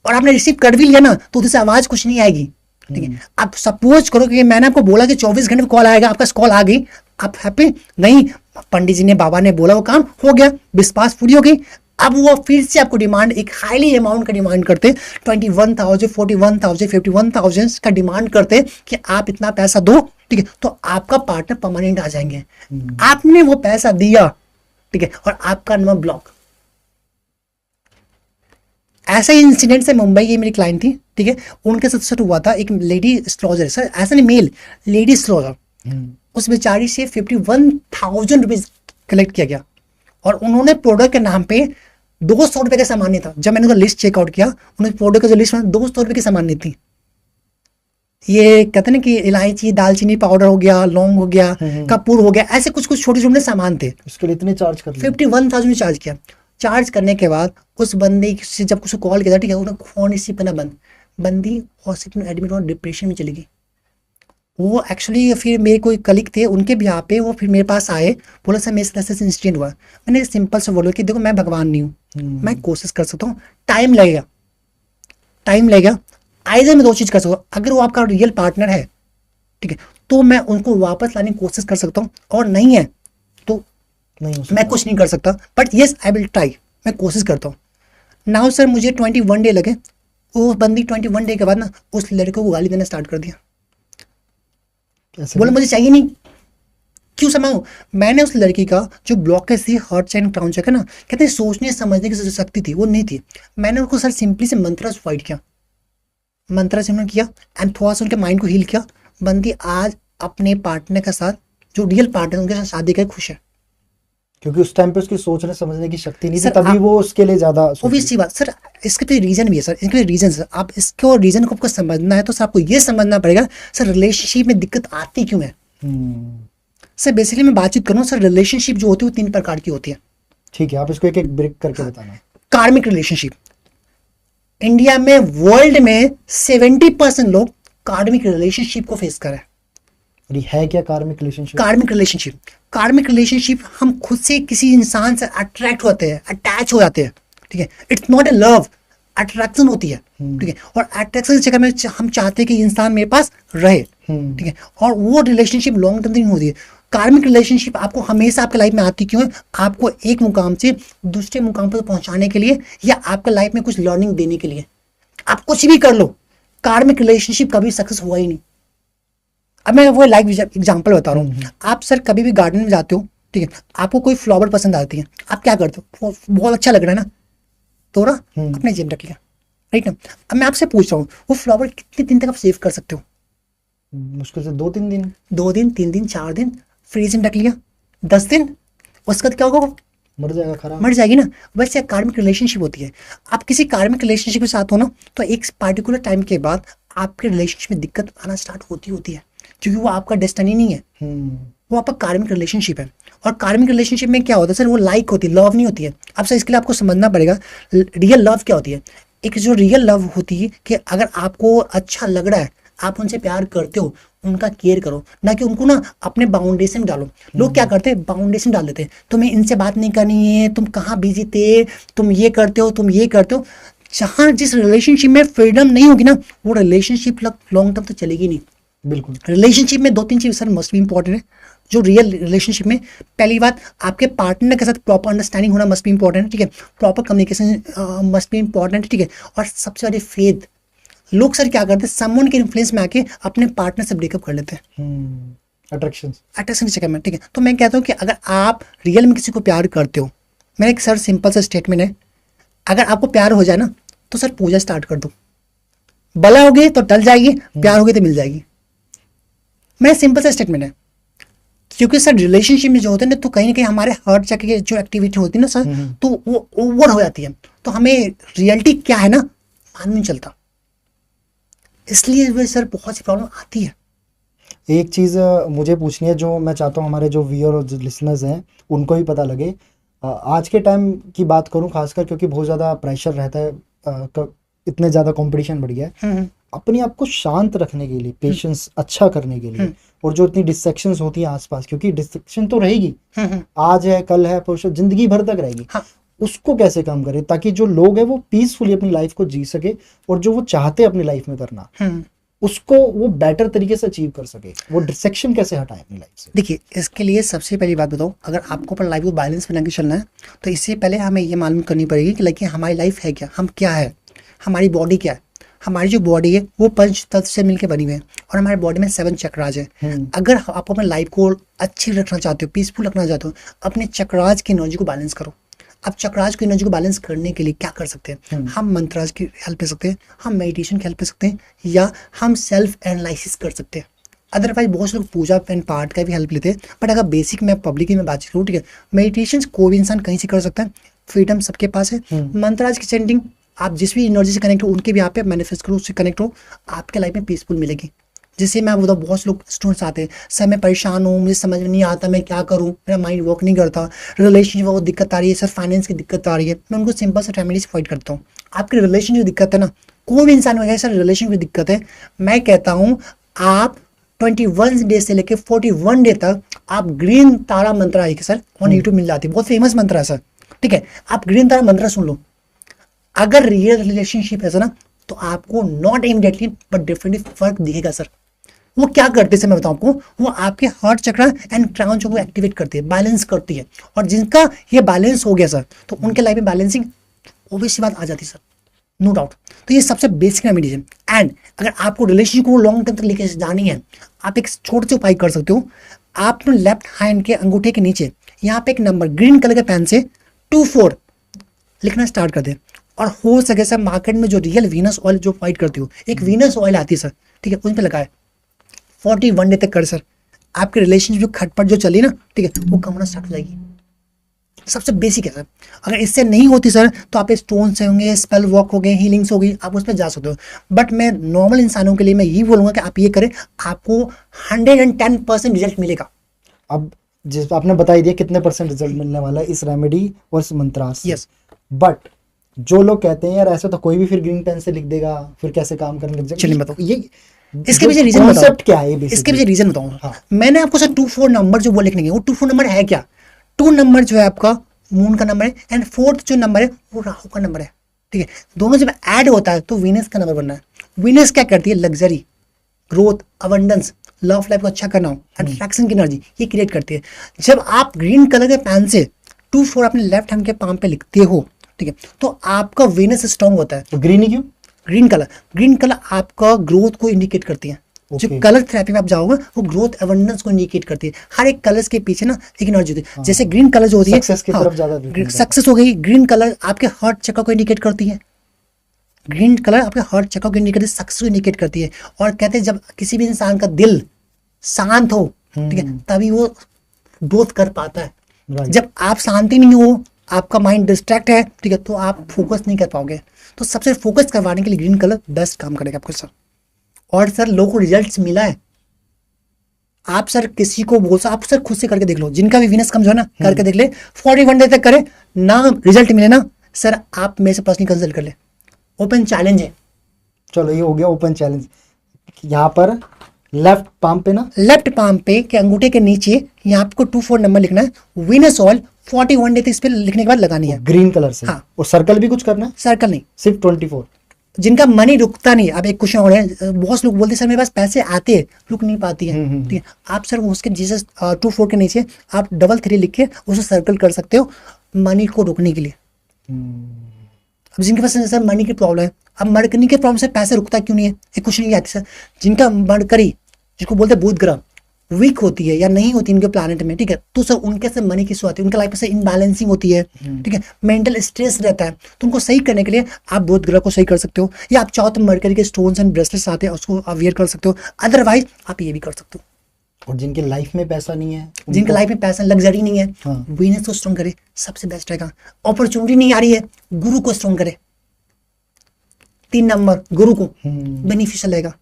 और आपने रिसीव कर भी लिया ना तो उधर से आवाज कुछ नहीं आएगी, ठीक है। आप सपोज करो कि मैंने आपको बोला कि 24 घंटे में कॉल आएगा, आपका कॉल आ गई, आप हैप्पी नहीं, पंडित जी ने, बाबा ने बोला, वो काम हो गया, विश्वास पूरी हो गई, अब वो फिर से आपको डिमांड, एक हाईली अमाउंट का डिमांड करते, 21,000, 41,000, 51,000 का डिमांड करते कि आप इतना पैसा दो, ठीक है, तो आपका पार्टनर परमानेंट आ जाएंगे। आपने वो पैसा दिया, ठीक है, और आपका नंबर ब्लॉक। ऐसा ही इंसिडेंट से मुंबई की मेरी क्लाइंट थी, ठीक है, उनके साथ हुआ था। एक लेडी एस्ट्रोलॉजर, सर ऐसा नहीं, मेल लेडी एस्ट्रोलॉजर, उस बेचारी से 51,000 रुपीज कलेक्ट किया गया और उन्होंने प्रोडक्ट के नाम पे 200 रुपए का सामान नहीं था। जब मैंने उसका लिस्ट चेकआउट किया, उन्होंने प्रोडक्ट का जो लिस्ट 200 रुपए की सामान नहीं थी। ये कहते हैं ना कि इलायची, दालचीनी पाउडर हो गया, लौंग हो गया, कपूर हो गया, ऐसे कुछ कुछ छोटे छोटे सामान थे। उसके लिए इतने चार्ज कर 51,000 चार्ज किया। चार्ज करने के बाद उस बंदे से जब उसको कॉल किया था, ठीक है, उन्होंने फोन रिसीव करना बंद, बंदी हॉस्पिटल में एडमिट और डिप्रेशन में चली गई। वो एक्चुअली फिर मेरे कोई कलीग थे, उनके भी यहाँ पे वो फिर मेरे पास आए, बोला सर मेरे साथ ऐसा इंसिडेंट हुआ। मैंने सिंपल से बोला कि देखो मैं भगवान नहीं हूँ, मैं कोशिश कर सकता हूँ, टाइम लगेगा, टाइम लगेगा। आइदर मैं दो चीज़ कर सकता हूँ, अगर वो आपका रियल पार्टनर है, ठीक है, तो मैं उनको वापस लाने की कोशिश कर सकता हूँ, और नहीं है तो मैं कुछ नहीं कर सकता, but yes I will try, मैं कोशिश करता हूँ। नाउ सर मुझे 21 डे लगे। वो बंदी 21 डे के बाद ना उस लड़के को गाली देना स्टार्ट कर दिया, बोले मुझे चाहिए नहीं, क्यों समाऊं। मैंने उस लड़की का जो ब्लॉकेज थी, हार्ट चैन, क्राउन चक्र ना, कहते हैं सोचने समझने की शक्ति थी, वो नहीं थी। मैंने उनको सर सिंपली से मंत्रा से फाइट किया, मंत्रा से उन्होंने किया एंड थोड़ा सा उनके माइंड को हील किया। बंदी आज अपने पार्टनर के साथ, जो रियल पार्टनर उनके साथ शादी कर खुश है, क्योंकि उस टाइम पे उसकी सोचने समझने की शक्ति नहीं थी, तभी वो उसके लिए ज्यादा ओब्वियसली बात। सर इसके तो रीजन भी है सर, इसके रीजन सर, आप इसको रीजन को आपको समझना है तो सर आपको ये समझना पड़ेगा सर रिलेशनशिप में दिक्कत आती क्यों है। सर बेसिकली मैं बातचीत करूँ सर, रिलेशनशिप जो होती है वो 3 प्रकार की होती है। ठीक है, आप इसको एक एक ब्रेक करके बताना। कार्मिक रिलेशनशिप, इंडिया में, वर्ल्ड में 70% लोग कार्मिक रिलेशनशिप को फेस कर रहे हैं। है क्या कार्मिक रिलेशनशिप? कार्मिक रिलेशनशिप, कार्मिक रिलेशनशिप हम खुद से किसी इंसान से अट्रैक्ट होते हैं, अटैच हो जाते हैं, ठीक है, it's not a love, attraction होती है, ठीक है, और अट्रैक्शन की जगह में हम चाहते हैं कि इंसान मेरे पास रहे, ठीक है, और वो रिलेशनशिप लॉन्ग टर्म नहीं होती है। कार्मिक रिलेशनशिप आपको हमेशा आपके लाइफ में आती क्यों है? आपको एक मुकाम से दूसरे मुकाम पर पहुंचाने के लिए, या आपके लाइफ में कुछ लर्निंग देने के लिए। आप कुछ भी कर लो, कार्मिक रिलेशनशिप कभी सक्सेस हुआ ही नहीं। अब मैं वो लाइव एग्जांपल बता रहा हूँ। आप सर कभी भी गार्डन में जाते हो, ठीक है, आपको कोई फ्लावर पसंद आती है, आप क्या करते हो? बहुत अच्छा लग रहा है ना, तोड़ा अपने जेब रख लिया, राइट ना। अब मैं आपसे पूछ रहा हूँ, वो फ्लावर कितने दिन तक आप सेव कर सकते हो? मुश्किल से 2-3 दिन, 2 दिन, 3 दिन, 4 दिन फ्रीज में रख लिया, 10 दिन, उसके बाद क्या होगा? मर जाएगा, खराब मर जाएगी ना। वैसे कार्मिक रिलेशनशिप होती है। आप किसी कार्मिक रिलेशनशिप के साथ हो ना, तो एक पर्टिकुलर टाइम के बाद आपके रिलेशनशिप में दिक्कत आना स्टार्ट होती है, क्योंकि वो आपका डेस्टिनी नहीं है, वो आपका कार्मिक रिलेशनशिप है। और कार्मिक रिलेशनशिप में क्या होता है सर, वो लाइक होती है, लव नहीं होती है। अब सर इसके लिए आपको समझना पड़ेगा रियल लव क्या होती है। एक जो रियल लव होती है कि अगर आपको अच्छा लग रहा है, आप उनसे प्यार करते हो, उनका केयर करो, ना कि उनको ना अपने बाउंडेशन में डालो। लोग क्या करते हैं, बाउंडेशन डाल देते हैं, तुम्हें इनसे बात नहीं करनी है, तुम कहाँ बिजी थे, तुम ये करते हो, तुम ये करते हो। जहाँ जिस रिलेशनशिप में फ्रीडम नहीं होगी ना, वो रिलेशनशिप लॉन्ग टर्म तक चलेगी नहीं। बिल्कुल। रिलेशनशिप में 2-3 चीज सर मस्ट भी इंपॉर्टेंट है। जो रियल रिलेशनशिप में, पहली बात आपके पार्टनर के साथ प्रॉपर अंडरस्टैंडिंग होना मस्ट भी इंपॉर्टेंट है, ठीक है, प्रॉपर कम्युनिकेशन मस्ट भी इंपॉर्टेंट है, ठीक है, और सबसे बड़ी फेथ। लोग सर क्या करते हैं, समवन के इन्फ्लुएंस में आके अपने पार्टनर से ब्रेकअप कर लेते हैं, अट्रैक्शन के चक्कर में, ठीक है। तो मैं कहता हूँ कि अगर आप रियल में किसी को प्यार करते हो, मेरा एक सर सिंपल सा स्टेटमेंट है, अगर आपको प्यार हो जाए ना तो सर पूजा स्टार्ट कर दो, बला होगी तो टल जाएगी, प्यार होगी तो मिल जाएगी। मेरा सिंपल सा स्टेटमेंट है, क्योंकि सर रिलेशनशिप में जो होते हैं ना, तो कहीं ना कहीं हमारे हार्ट चक्र की जो एक्टिविटी होती है ना सर, तो वो ओवर हो जाती है, तो हमें रियलिटी क्या है ना मालूम नहीं चलता, इसलिए वह सर बहुत सी प्रॉब्लम आती है। एक चीज़ मुझे पूछनी है, जो मैं चाहता हूँ हमारे जो व्यूअर और जो लिसनर्स हैं उनको भी पता लगे। आज के टाइम की बात करूँ खासकर, क्योंकि बहुत ज़्यादा प्रेशर रहता है, इतने ज़्यादा कंपटीशन बढ़ गया है, अपने आप को शांत रखने के लिए, पेशेंस अच्छा करने के लिए, और जो इतनी डिस्ट्रैक्शंस होती हैं आसपास, क्योंकि डिस्ट्रैक्शन तो रहेगी, आज है, कल है, परसों, जिंदगी भर तक रहेगी, उसको कैसे कम करें ताकि जो लोग हैं वो पीसफुली अपनी लाइफ को जी सके, और जो वो चाहते हैं अपनी लाइफ में करना, उसको वो बेटर तरीके से अचीव कर सके, वो डिस्ट्रैक्शन कैसे हटाए अपनी लाइफ से? देखिए, इसके लिए सबसे पहली बात बताऊँ, अगर आपको अपना लाइफ को बैलेंस बना के चलना है तो इससे पहले हमें ये मालूम करनी पड़ेगी कि लाइक हमारी लाइफ है क्या, हम क्या है, हमारी बॉडी क्या है। हमारी जो बॉडी है वो पंच तत्व से मिलकर बनी हुई है और हमारे बॉडी में 7 चक्राज है। अगर आप अपने लाइफ को अच्छी रखना चाहते हो, पीसफुल रखना चाहते हो, अपने चक्राज की एनर्जी को बैलेंस करो। अब चक्राज की एनर्जी को बैलेंस करने के लिए क्या कर सकते हैं? हम मंत्राज की हेल्प ले सकते हैं, हम मेडिटेशन की हेल्प ले सकते हैं, या हम सेल्फ एनालिसिस कर सकते हैं। अदरवाइज बहुत से लोग पूजा एंड पाठ का भी हेल्प लेते हैं, बट अगर बेसिक मैं पब्लिक में बातचीत करूँ, ठीक है, मेडिटेशन कोई भी इंसान कहीं से कर सकता है, फ्रीडम सबके पास है। मंत्राज की चैंटिंग आप जिस भी एनर्जी से कनेक्ट हो उनके भी यहाँ पे मैनिफेस्ट करो, उससे कनेक्ट हो, आपके लाइफ में पीसफुल मिलेगी। जैसे मैं बताऊँ, बहुत से लोग स्टूडेंट्स आते हैं, सर मैं परेशान हूँ, मुझे समझ में नहीं आता मैं क्या करूँ, मेरा माइंड वर्क नहीं करता, रिलेशनशिप में वो दिक्कत आ रही है, सर फाइनेंस की दिक्कत आ रही है। मैं उनको सिंपल से रेमेडी से फाइट करता हूँ। आपके रिलेशन की दिक्कत है ना, कोई भी इंसान में सर रिलेशन की दिक्कत है, मैं कहता हूँ आप 21 डे से लेकर 41 डे तक आप ग्रीन तारा मंत्र आई सर ऑन यूट्यूब मिल जाती है, बहुत फेमस मंत्र है सर, ठीक है, आप ग्रीन तारा मंत्र सुन लो। अगर रियल रिलेशनशिप है ना तो आपको नॉट इमीडिएटली बट डेफिनेटली फर्क दिखेगा सर। वो क्या करते हैं मैं बताऊं आपको, वो आपके हार्ट चक्र एंड क्राउन चक्र को एक्टिवेट करती है, बैलेंस करती है, और जिनका ये बैलेंस हो गया सर तो उनके लाइफ में बैलेंसिंग ओबियस सी बात आ जाती है सर, नो डाउट। तो ये सबसे बेसिक रेमेडी है। एंड अगर आपको रिलेशनशिप को लॉन्ग टर्म तक लेके जानी है, आप एक छोटे से उपाय कर सकते हो। आप अपने लेफ्ट हैंड के अंगूठे के नीचे यहाँ पे एक नंबर ग्रीन कलर के पेन से 24 लिखना स्टार्ट कर दे, और हो सके सर मार्केट में जो रियल वीनस ऑयल जो फाइट करती हो, एक वीनस ऑयल आती है सर, ठीक है, उन पे लगाए 41 डे तक कर सर, आपके रिलेशनशिप जो खटपट जो चली ना, ठीक है, वो कम होना स्टार्ट हो जाएगी। सबसे बेसिक है सर। अगर इससे नहीं होती सर तो आप स्टोन से होंगे, स्पेल वॉक हो गए, हीलिंग्स हो गई, आप उस पर जा सकते हो। बट मैं नॉर्मल इंसानों के लिए मैं यही बोलूंगा कि आप ये करें, आपको 110% रिजल्ट मिलेगा। अब जिस आपने बता ही दिया कितने % रिजल्ट मिलने वाला है इस रेमेडी और इस मंत्रास से। यस, बट जो लोग कहते हैं यार ऐसा तो कोई भी फिर ग्रीन पेन से लिख देगा, फिर कैसे काम करने लग जाएगा, चलिए बताओ ये इसके पीछे रीजन कॉन्सेप्ट क्या है? इसके पीछे रीजन बताऊँ। हाँ। मैंने आपको सर 24 नंबर जो वो लिखने के, वो 24 नंबर है क्या? 2 नंबर जो है आपका मून का नंबर है, एंड 4th जो नंबर है वो राहु का नंबर है, ठीक है। दोनों जब ऐड होता है तो वीनस का नंबर बनना है। वीनस क्या करती है? Luxury, growth, abundance, love life को अच्छा करना हो, अट्रैक्शन की एनर्जी ये क्रिएट करती है। जब आप ग्रीन कलर के पेन से 24 अपने लेफ्ट हैंड के पाम पे लिखते हो, ठीक है, तो आपका वीनस स्ट्रांग होता है। तो ग्रीन ही क्यों? ग्रीन कलर आपका ग्रोथ को इंडिकेट करती है। जो कलर थेरेपी में आप जाओगे वो ग्रोथ एबंडेंस को इंडिकेट करती है। हर एक कलर्स के पीछे ना एक एनर्जी होती है। जैसे ग्रीन कलर जो होती है सक्सेस की तरफ ज्यादा, सक्सेस हो गई। ग्रीन कलर आपके हार्ट चक्र को इंडिकेट करती है। ग्रीन कलर आपके हार्ट चक्र को इंडिकेट, सक्सेस को इंडिकेट करती है। और कहते हैं जब किसी भी इंसान का दिल शांत हो, ठीक है, तभी वो ग्रोथ कर पाता है। जब आप शांति नहीं हो, आपका माइंड डिस्ट्रैक्ट है, ठीक है, तो आप फोकस नहीं कर पाओगे। तो सबसे फोकस करवाने के लिए ग्रीन कलर बेस्ट काम करेगा आपको सर। और सर लोगों को रिजल्ट्स मिला है। आप सर किसी को बोल, आप सर खुद से करके देख लो, जिनका भी वीनस कम जो है ना करके देख ले, 41 डे तक करे ना, रिजल्ट मिले ना सर, आप मेरे से पर्सनली कंसल्ट कर ले। ओपन चैलेंज है। चलो ये हो गया ओपन चैलेंज। यहाँ पर लेफ्ट पाम पे ना, लेफ्ट पाम पे के अंगूठे के नीचे यहाँ आपको 24 नंबर लिखना है। वीनस ऑयल 41 डे तक इस पे लिखने के बाद लगानी है ग्रीन कलर से। हाँ। और सर्कल भी कुछ करना है? सर्कल नहीं, सिर्फ 24। जिनका मनी रुकता नहीं। अब एक क्वेश्चन और है, बहुत लोग बोलते हैं सर मेरे पास पैसे आते हैं, रुक नहीं पाती है, ठीक है। आप सर उसके जीसस 24 के नीचे आप 33 लिख के उसे सर्कल कर सकते हो मनी को रोकने के लिए। अब जिनके पास सर मनी की प्रॉब्लम है, अब मरकरी के प्रॉब्लम से पैसे रुकता क्यों नहीं है, एक क्वेश्चन ये आती है सर। जिनका मरकरी जिसको बोलते हैं बुध ग्रह वीक होती है या नहीं होती इनके प्लैनेट में, ठीक है, तो सर उनके से मनी की इशू आती है, उनके लाइफ में से इनबैलेंसिंग होती है, ठीक है, मेंटल स्ट्रेस रहता है। तो उनको सही करने के लिए आप बुध ग्रह को सही कर सकते हो, या आप चाहो तो मरकरी के स्टोन्स एंड ब्रेसलेट्स आते हैं उसको आप वेयर कर सकते हो। अदरवाइज आप ये भी कर सकते हो। और जिनके लाइफ में पैसा नहीं है, जिनके लाइफ में पैसा लग्जरी नहीं है, वीनस को स्ट्रॉन्ग करे, सबसे बेस्ट रहेगा। अपॉर्चुनिटी नहीं आ रही है, गुरु को स्ट्रॉन्ग करे। 3 नंबर गुरु को बेनिफिशियल रहेगा।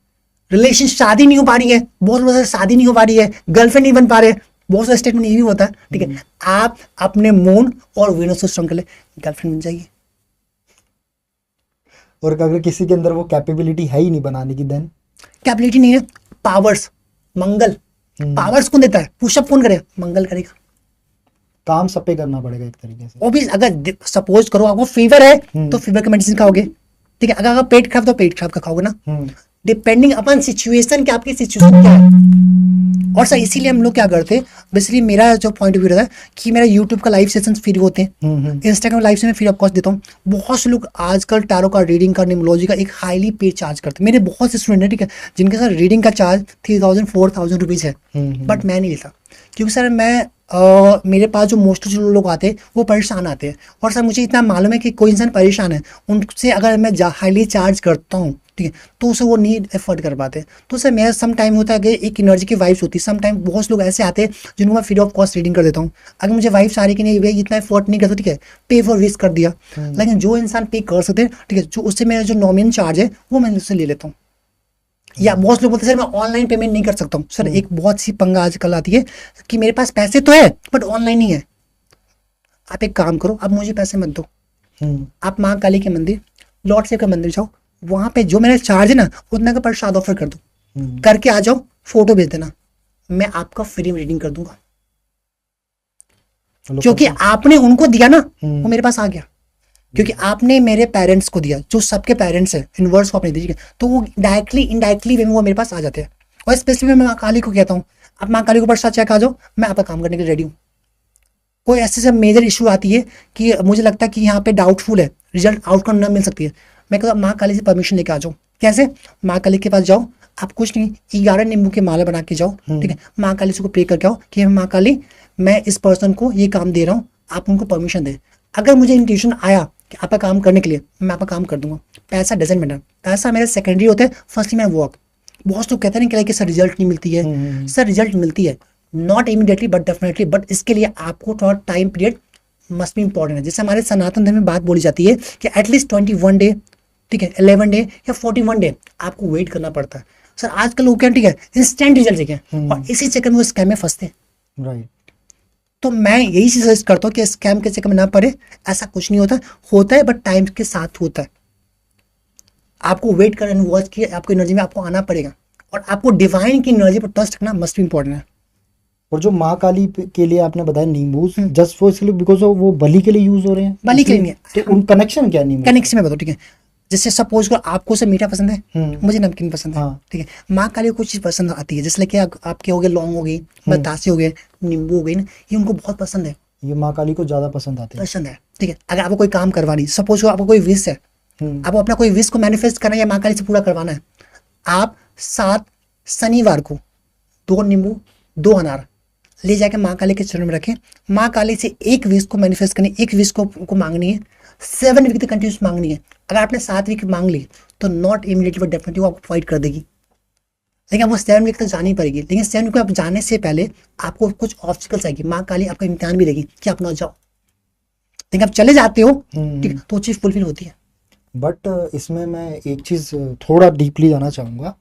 रिलेशन शादी नहीं हो पा रही है, बहुत लोगों से शादी नहीं हो पा रही है, गर्लफ्रेंड नहीं बन पा रहे, बहुत सारे स्टेटमेंट ये भी होता है, ठीक है, आप अपने मून और वीनस को स्ट्रॉन्ग कर ले, गर्लफ्रेंड बन जाएगी। और अगर किसी के अंदर वो कैपेबिलिटी है ही नहीं बनाने की, देन कैपेबिलिटी नहीं है, पावर्स, मंगल पावर्स कौन देता है? पुशअप कौन करे? मंगल करेगा। काम सब पे करना पड़ेगा एक तरीके से। और भी अगर सपोज करो आपको फीवर है तो फीवर का मेडिसिन खाओगे, ठीक है। अगर पेट खराब तो पेट खराब का खाओगे ना। डिपेंडिंग अपन सिचुएशन क्या, आपकी सिचुएशन क्या है। और सर इसीलिए हम लोग क्या करते हैं, बेसिकली मेरा जो पॉइंट ऑफ व्यू रहता है कि मेरा यूट्यूब का लाइव सेशन फ्री होते हैं, Instagram live session free of cost देता हूँ। बहुत से लोग आजकल टैरो का, रीडिंग का, न्यूमरोलॉजी का एक हाईली पेड चार्ज करते हैं। मेरे बहुत से स्टूडेंट हैं, ठीक है, जिनके सर रीडिंग का चार्ज 3000 4000 रुपीज़ है, बट मैं नहीं लेता, क्योंकि सर मैं मेरे पास जो मोस्टली जो लोग आते हैं वो परेशान आते हैं, और सर मुझे इतना मालूम है कि कोई इंसान परेशान है, उनसे अगर मैं हाईली चार्ज करता हूँ, ठीक है, तो उसे वो नहीं एफर्ट कर पाते। तो सर मेरा सम टाइम होता है कि एक एनर्जी की वाइब्स होती है, सम टाइम बहुत से लोग ऐसे आते हैं जिनको मैं फ्री ऑफ कॉस्ट रीडिंग कर देता हूँ। अगर मुझे वाइब्स आ रही कि नहीं भाई इतना एफर्ट नहीं करता, ठीक है, पे फॉर रिस्क कर दिया। लेकिन जो इंसान पे कर सकते हैं, ठीक है, जो उससे मेरा जो नॉमिनल चार्ज है वो मैं उससे ले लेता हूँ। या बहुत लोग बोलते हैं सर मैं ऑनलाइन पेमेंट नहीं कर सकता हूँ। सर एक बहुत सी पंगा आजकल आती है कि मेरे पास पैसे तो है बट ऑनलाइन नहीं है। आप एक काम करो, आप मुझे पैसे मत दो, आप माँ काली के मंदिर, लॉर्ड शिव के मंदिर जाओ, वहां पे जो मेरा चार्ज है ना उतना का प्रसाद ऑफर कर दो, करके आ जाओ, फोटो भेज देना, मैं आपका फ्री में रीडिंग कर दूंगा। क्योंकि आपने उनको दिया ना, वो मेरे पास आ गया, क्योंकि आपने मेरे पेरेंट्स को दिया, जो सबके पेरेंट्स है, यूनिवर्स को आपने दी, तो वो डायरेक्टली इनडायरेक्टली वे में वो मेरे पास आ जाते हैं। और स्पेशली मैं माँ काली को कहता हूँ, आप माँ काली को प्रसाद चेक आ जाओ, मैं आपका काम करने के लिए रेडी हूँ। कोई ऐसे सब मेजर इशू आती है कि मुझे लगता है कि यहाँ पे डाउटफुल है, रिजल्ट आउटकम न मिल सकती है, मैं कहता हूँ माँ काली से परमिशन लेके आ जाओ। कैसे? माँ काली के पास जाओ, आप कुछ नहीं 11 नींबू के माला बना के जाओ, ठीक है, माँ काली से को प्रे करके आओ कि माँ काली मैं इस पर्सन को ये काम दे रहा हूँ, आप उनको परमिशन दें। अगर मुझे इंट्यूशन आया कि आपका काम करने के लिए, मैं आपका काम कर दूंगा। पैसा डजेंट मैटर, पैसा मेरा सेकेंडरी होता है, फर्स्टली मेरा वर्क। बहुत लोग कहते हैं कि सर रिजल्ट नहीं मिलती है, सर रिजल्ट मिलती है, not immediately but definitely, but इसके लिए आपको थोड़ा टाइम पीरियड मस्ट भी इंपॉर्टेंट है। जैसे हमारे सनातन धर्म में बात बोली जाती है कि एटलीस्ट 21 डे, ठीक है, 11 डे या 41 डे आपको वेट करना पड़ता है। सर आजकल लोग क्या, ठीक है, इंस्टेंट रिजल्ट चाहिए, और इसी चक्कर में वो स्कैम में फंसते हैं। राइट। तो मैं यही सजेस्ट करता हूँ कि स्कैम के चक्कर में ना पड़े। ऐसा कुछ नहीं होता है बट टाइम के साथ होता है। आपको वेट करना, वॉच की आपको एनर्जी में आपको आना पड़ेगा, और आपको डिवाइन की एनर्जी पर ट्रस्ट रखना मस्ट भी इंपॉर्टेंट है। और जो माँ काली के लिए आपने बताया नींबू, जस्ट फॉर इसलिए बिकॉज वो बलि के लिए यूज हो रहे हैं, बलि के लिए नहीं है। तो उन कनेक्शन क्या नींबू? कनेक्शन में बताओ, ठीक है, जैसे सपोज करो आपको से मीठा पसंद है, मुझे नमकीन पसंद है, हाँ। ठीक है, माँ काली को कुछ चीज पसंद आती है, जैसे कि आपके हो गए लौंग हो गई, बतासे हो गए, नींबू हो गई ना, ये उनको बहुत पसंद है, ये माँ काली को ज्यादा पसंद आते हैं। पसंद है, ठीक है। अगर आपको कोई काम करवानी, सपोज करो आपको कोई विश है, आपको अपना कोई विश को मैनिफेस्ट करना है या माँ काली से पूरा करवाना है, आप 7 शनिवार को 2 नींबू 2 अनार ले जाके माँ काली के चरण में रखें। माँ काली से एक विश को मैनिफेस्ट करनी, एक विश को मांगनी है, 7 वीक तक कंटिन्यूस मांगनी है। अगर आपने 7 वीक मांग ली तो नॉट इमीडिएटली बट डेफिनेटली वो आपको प्रोवाइड कर देगी, लेकिन आपको 7 वीक तक जानी पड़ेगी। लेकिन 7 वीक आप जाने से पहले आपको कुछ ऑब्स्टिकल्स आएगी, माँ काली आपका इम्तिहान भी देगी कि आप ना जाओ, लेकिन आप चले जाते हो, ठीक, तो चीज़ फुलफिल होती है। बट इसमें मैं एक चीज थोड़ा डीपली जाना चाहूंगा,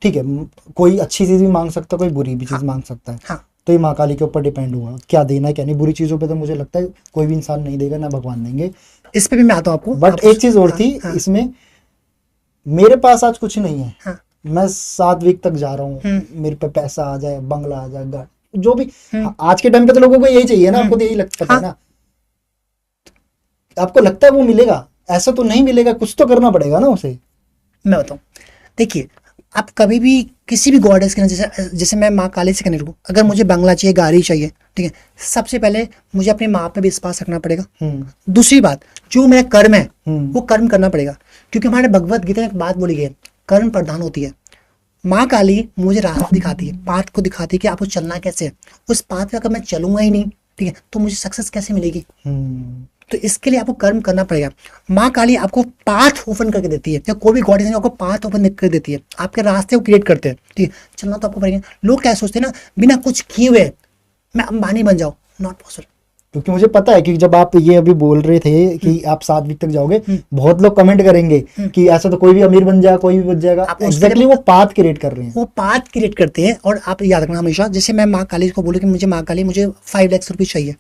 ठीक है, कोई अच्छी चीज भी मांग सकता है, कोई बुरी भी चीज मांग सकता है, हाँ। तो ये माँ काली के ऊपर डिपेंड हुआ क्या देना है क्या नहीं। बुरी चीजों पे तो मुझे लगता है कोई भी इंसान नहीं देगा, ना भगवान देंगे। इस पे भी मैं आता हूँ आपको। बट एक चीज और थी इसमें, मेरे पास आज कुछ नहीं है, हाँ। मैं 7 वीक तक जा रहा हूँ, मेरे पे पैसा आ जाए, बंगला आ जाए, गाड़ी, जो भी आज के टाइम पे तो लोगों को यही चाहिए ना, आपको तो यही लगता है ना, आपको लगता है वो मिलेगा, ऐसा तो नहीं मिलेगा, कुछ तो करना पड़ेगा ना उसे। मैं बताऊँ, देखिए आप कभी भी किसी भी गॉडेस के, जैसे मैं माँ काली से कनेक्ट हूँ, अगर मुझे बंगला चाहिए, गाड़ी चाहिए, ठीक है, सबसे पहले मुझे अपनी माँ पे विश्वास रखना पड़ेगा। दूसरी बात, जो मेरा कर्म है वो कर्म करना पड़ेगा, क्योंकि हमारे भगवत गीता में एक बात बोली गई है, कर्म प्रधान होती है। माँ काली मुझे रास्ता दिखाती है, पाथ को दिखाती है कि आपको चलना कैसे है। उस पाथ पे अगर मैं चलूंगा ही नहीं, ठीक है, तो मुझे सक्सेस कैसे मिलेगी? तो इसके लिए आपको कर्म करना पड़ेगा। माँ काली आपको पाथ ओपन करके देती है, या कोई भी गॉड आपको पाथ ओपन कर देती है, आपके रास्ते को क्रिएट करते हैं, ठीक है, चलना तो आपको पड़ेगा। लोग क्या सोचते हैं ना, बिना कुछ किए हुए मैं अंबानी बन जाऊँ, नॉट पॉसिबल। क्योंकि मुझे पता है कि जब आप ये अभी बोल रहे थे कि आप 7 वीक तक जाओगे, बहुत लोग कमेंट करेंगे कि ऐसा तो कोई भी अमीर बन जाएगा, कोई भी बन जाएगा। एग्जैक्टली वो पाथ क्रिएट कर रहे हैं, वो पाथ क्रिएट करते हैं। और आप याद रखना हमेशा, जैसे मैं माँ काली को बोलूँ कि मुझे माँ काली मुझे 5 लाख रुपीज चाहिए,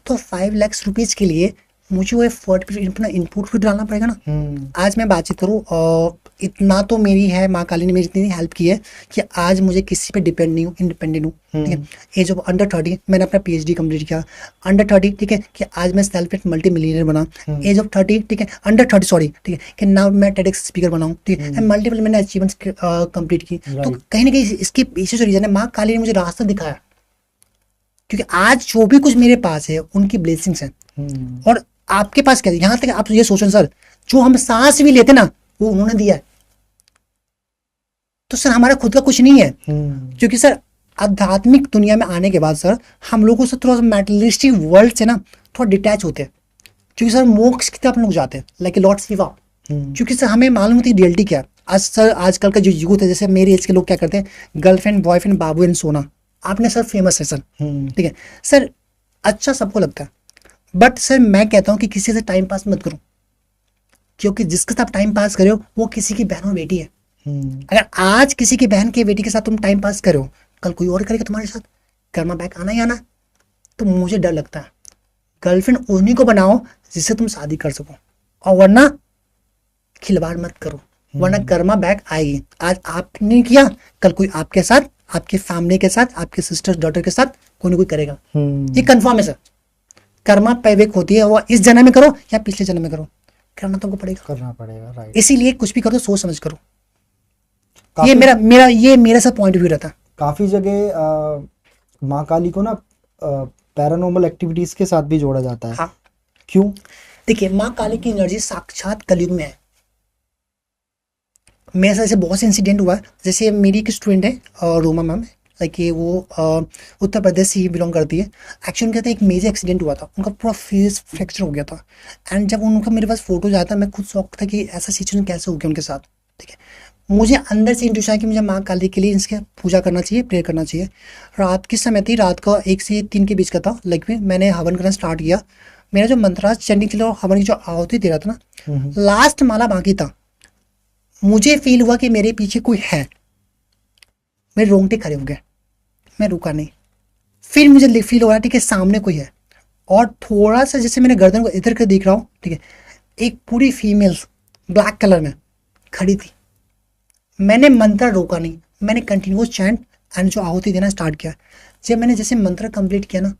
तो 5 लाख रुपीज के लिए मुझे वो एफर्ट अपना इनपुट भी डालना पड़ेगा ना। आज मैं बातचीत करूँ इतना तो मेरी है, माँ काली ने मेरी इतनी हेल्प की है कि आज मुझे किसी पे डिपेंड नहीं हूँ, इंडिपेंडेंट हूँ। ठीक है, एज ऑफ अंडर 30 मैंने अपना PhD कंप्लीट किया, अंडर 30। ठीक है, कि आज मैं सेल्फ मेड मल्टी मिलियनर बना, एज ऑफ 30। ठीक है, अंडर 30 सॉरी। ठीक है, कि नाउ मैं TEDx स्पीकर बनाऊँ। ठीक है, मल्टीपल मैंने अचीवमेंट्स कंप्लीट की। तो कहीं ना कहीं इसके पीछे जो रीजन है, माँ काली ने मुझे रास्ता दिखाया, क्योंकि आज जो भी कुछ मेरे पास है उनकी ब्लेसिंग्स हैं। और आपके पास क्या है? यहाँ तक आप ये सोचो सर, जो हम सांस भी लेते ना वो उन्होंने दिया है। तो सर हमारा खुद का कुछ नहीं है, क्योंकि सर आध्यात्मिक दुनिया में आने के बाद सर हम लोगों से थोड़ा सा मेटलिस्टिक वर्ल्ड से ना थोड़ा डिटैच होते हैं, क्योंकि सर मोक्ष की तरफ लोग जाते हैं, लाइक लॉर्ड शिवा। क्योंकि सर हमें मालूम होती है रियलिटी क्या है। आज सर आजकल का जो यूथ है, जैसे मेरे एज के लोग क्या करते हैं, गर्लफ्रेंड बॉयफ्रेंड बाबू एंड सोना। आपने सर फेमस है सर, ठीक है सर, अच्छा सबको लगता है, बट सर मैं कहता हूँ कि किसी से टाइम पास मत करो, क्योंकि जिसके साथ टाइम पास करे हो वो किसी की बहन और बेटी है। अगर आज किसी की बहन की बेटी के साथ तुम टाइम पास करो, कल कोई और करेगा तुम्हारे साथ, कर्मा बैक आना ही आना। तो मुझे डर लगता है गर्लफ्रेंड उन्हीं को बनाओ जिससे तुम शादी कर सको, और वरना खिलवाड़ मत करो, वरना कर्मा बैक आएगी। आज आपने किया, कल कोई आपके साथ, आपके फैमिली के साथ, आपके सिस्टर डॉटर के साथ कोई ना कोई करेगा। ये कंफर्म है सर। कर्मा पैवेक होती है, वो इस जन्म में करो या पिछले जन्म में करो, करना तुमको पड़ेगा, करना पड़ेगा, राइट। इसीलिए कुछ भी करो तो सोच समझ करो। ये मेरा सब पॉइंट ऑफ व्यू रहता है। काफी जगह माँ काली को ना पैरानॉर्मल एक्टिविटीज के साथ भी जोड़ा जाता है। हाँ, क्यों? देखिए माँ काली की एनर्जी साक्षात कलयुग में है। मेरे साथ ऐसे बहुत से इंसिडेंट हुआ है। जैसे मेरी एक स्टूडेंट है रोमा मैम, लाइक ये वो उत्तर प्रदेश से ही बिलोंग करती है। एक्चुअली क्या था, एक मेजर एक्सीडेंट हुआ था, उनका पूरा फेस फ्रैक्चर हो गया था। एंड जब उनका मेरे पास फोटोज आया था, मैं खुद शौक था कि ऐसा सिचुएशन कैसे हो गया उनके साथ। ठीक है, मुझे अंदर से इंट्यूशन है कि मुझे माँ काली के लिए इसके पूजा करना चाहिए, प्रेयर करना चाहिए। रात की समय थी, रात का 1 से 3 के बीच का था। लाइक में मैंने हवन करना स्टार्ट किया। मेरा जो मंत्राज चंडी के लिए हवन की जो आहुति दे रहा था ना, लास्ट माला बाकी था, मुझे फील हुआ कि मेरे पीछे कोई है। मेरे रोंगटे खड़े हो गए, मैं रुका नहीं। फिर मुझे फील हो रहा है ठीक है सामने कोई है, और थोड़ा सा जैसे मैंने गर्दन को इधर कर देख रहा हूँ, ठीक है, एक पूरी फीमेल ब्लैक कलर में खड़ी थी। मैंने मंत्र रोका नहीं, मैंने कंटिन्यूस चैंट एंड जो आहुति देना स्टार्ट किया। जब मैंने जैसे मंत्र कंप्लीट किया ना,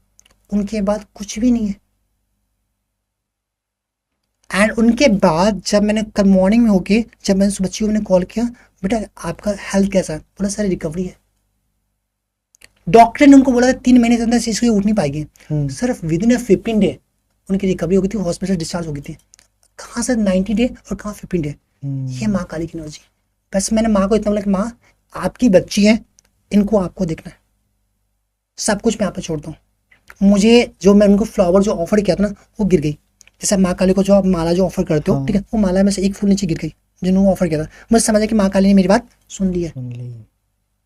उनके बाद कुछ भी नहीं है। एंड उनके बाद जब मैंने कल मॉर्निंग में होके जब मैंने बच्ची को मैंने कॉल किया, बेटा आपका हेल्थ कैसा है, बोला सारी रिकवरी है। डॉक्टर ने उनको बोला था 3 महीने के अंदर से इसको उठ नहीं पाएगी। सिर्फ विद इन 15 डे उनकी रिकवरी हो गई थी, हॉस्पिटल डिस्चार्ज हो गई थी। कहाँ से 90 डे और कहाँ 15 डे। ये माँ काली की एनर्जी। बस मैंने माँ को इतना बोला कि माँ आपकी बच्ची है, इनको आपको देखना है, सब कुछ मैं आप पे छोड़ता हूँ। मुझे जो मैं उनको फ्लावर जो ऑफर किया था ना, वो गिर गई। जैसे माँ काली को जो आप माला जो ऑफर करते हो, ठीक है, वो माला में से एक फूल नीचे गिर गई जिन्होंने ऑफर किया था। मुझे समझा कि माँ काली ने मेरी बात सुन ली है।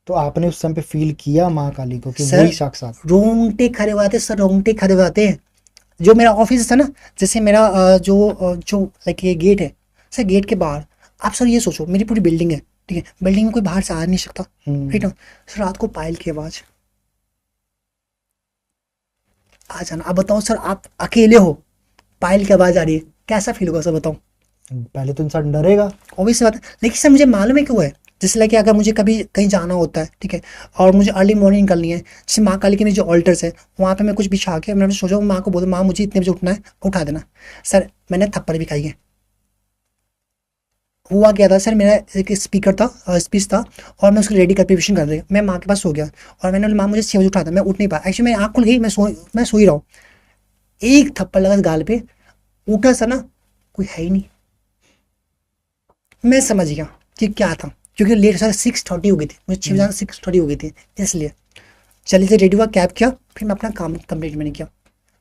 तो आपने उस समय पे फील किया माँ काली को कि वही साक्षात? रोंगटे खड़े हुए थे सर, रोंगटे खड़े हुए थे। जो मेरा ऑफिस था ना, जैसे मेरा जो लाइक ये गेट है सर, गेट के बाहर आप सर ये सोचो मेरी पूरी बिल्डिंग है, ठीक है, बिल्डिंग में कोई बाहर से आ नहीं सकता, राइट ना सर। रात को पायल की आवाज आ जाना। अब बताओ सर, आप अकेले हो, पायल की आवाज आ रही है, कैसा फील होगा सर बताओ? पहले तो इंसान डरेगा, ऑब्वियस बात है। लेकिन सर मुझे मालूम है क्यों है। जैसे लाइक अगर मुझे कभी कहीं जाना होता है, ठीक है, और मुझे अर्ली मॉर्निंग निकलनी है, जैसे माँ काली के मेरे जो ऑल्टर्स है वहाँ पे मैं कुछ बिछा के मैंने सोचा माँ को बोला माँ मुझे इतने बजे उठना है, उठा देना। सर मैंने थप्पड़ भी खाई है। हुआ क्या था सर, मेरा एक स्पीकर था, स्पीच था, और मैं उसको रेडी कर प्रिपरेशन कर रही, मैं माँ के पास सो गया, और मैंने माँ मुझे 6 बजे उठा था, मैं उठ नहीं पाया। एक्चुअली मेरी आँख खुल गई, मैं सो ही रहा हूँ, एक थप्पड़ लगा गाल पे, उठा सर ना, कोई है ही नहीं। मैं समझ गया कि क्या था, क्योंकि लेट सर 6:30 हो गई थी, मुझे 6 बजे 6:30 हो गई थी, इसलिए चलिए से रेडी हुआ, कैब किया, फिर मैं अपना काम कंप्लीट मैंने किया।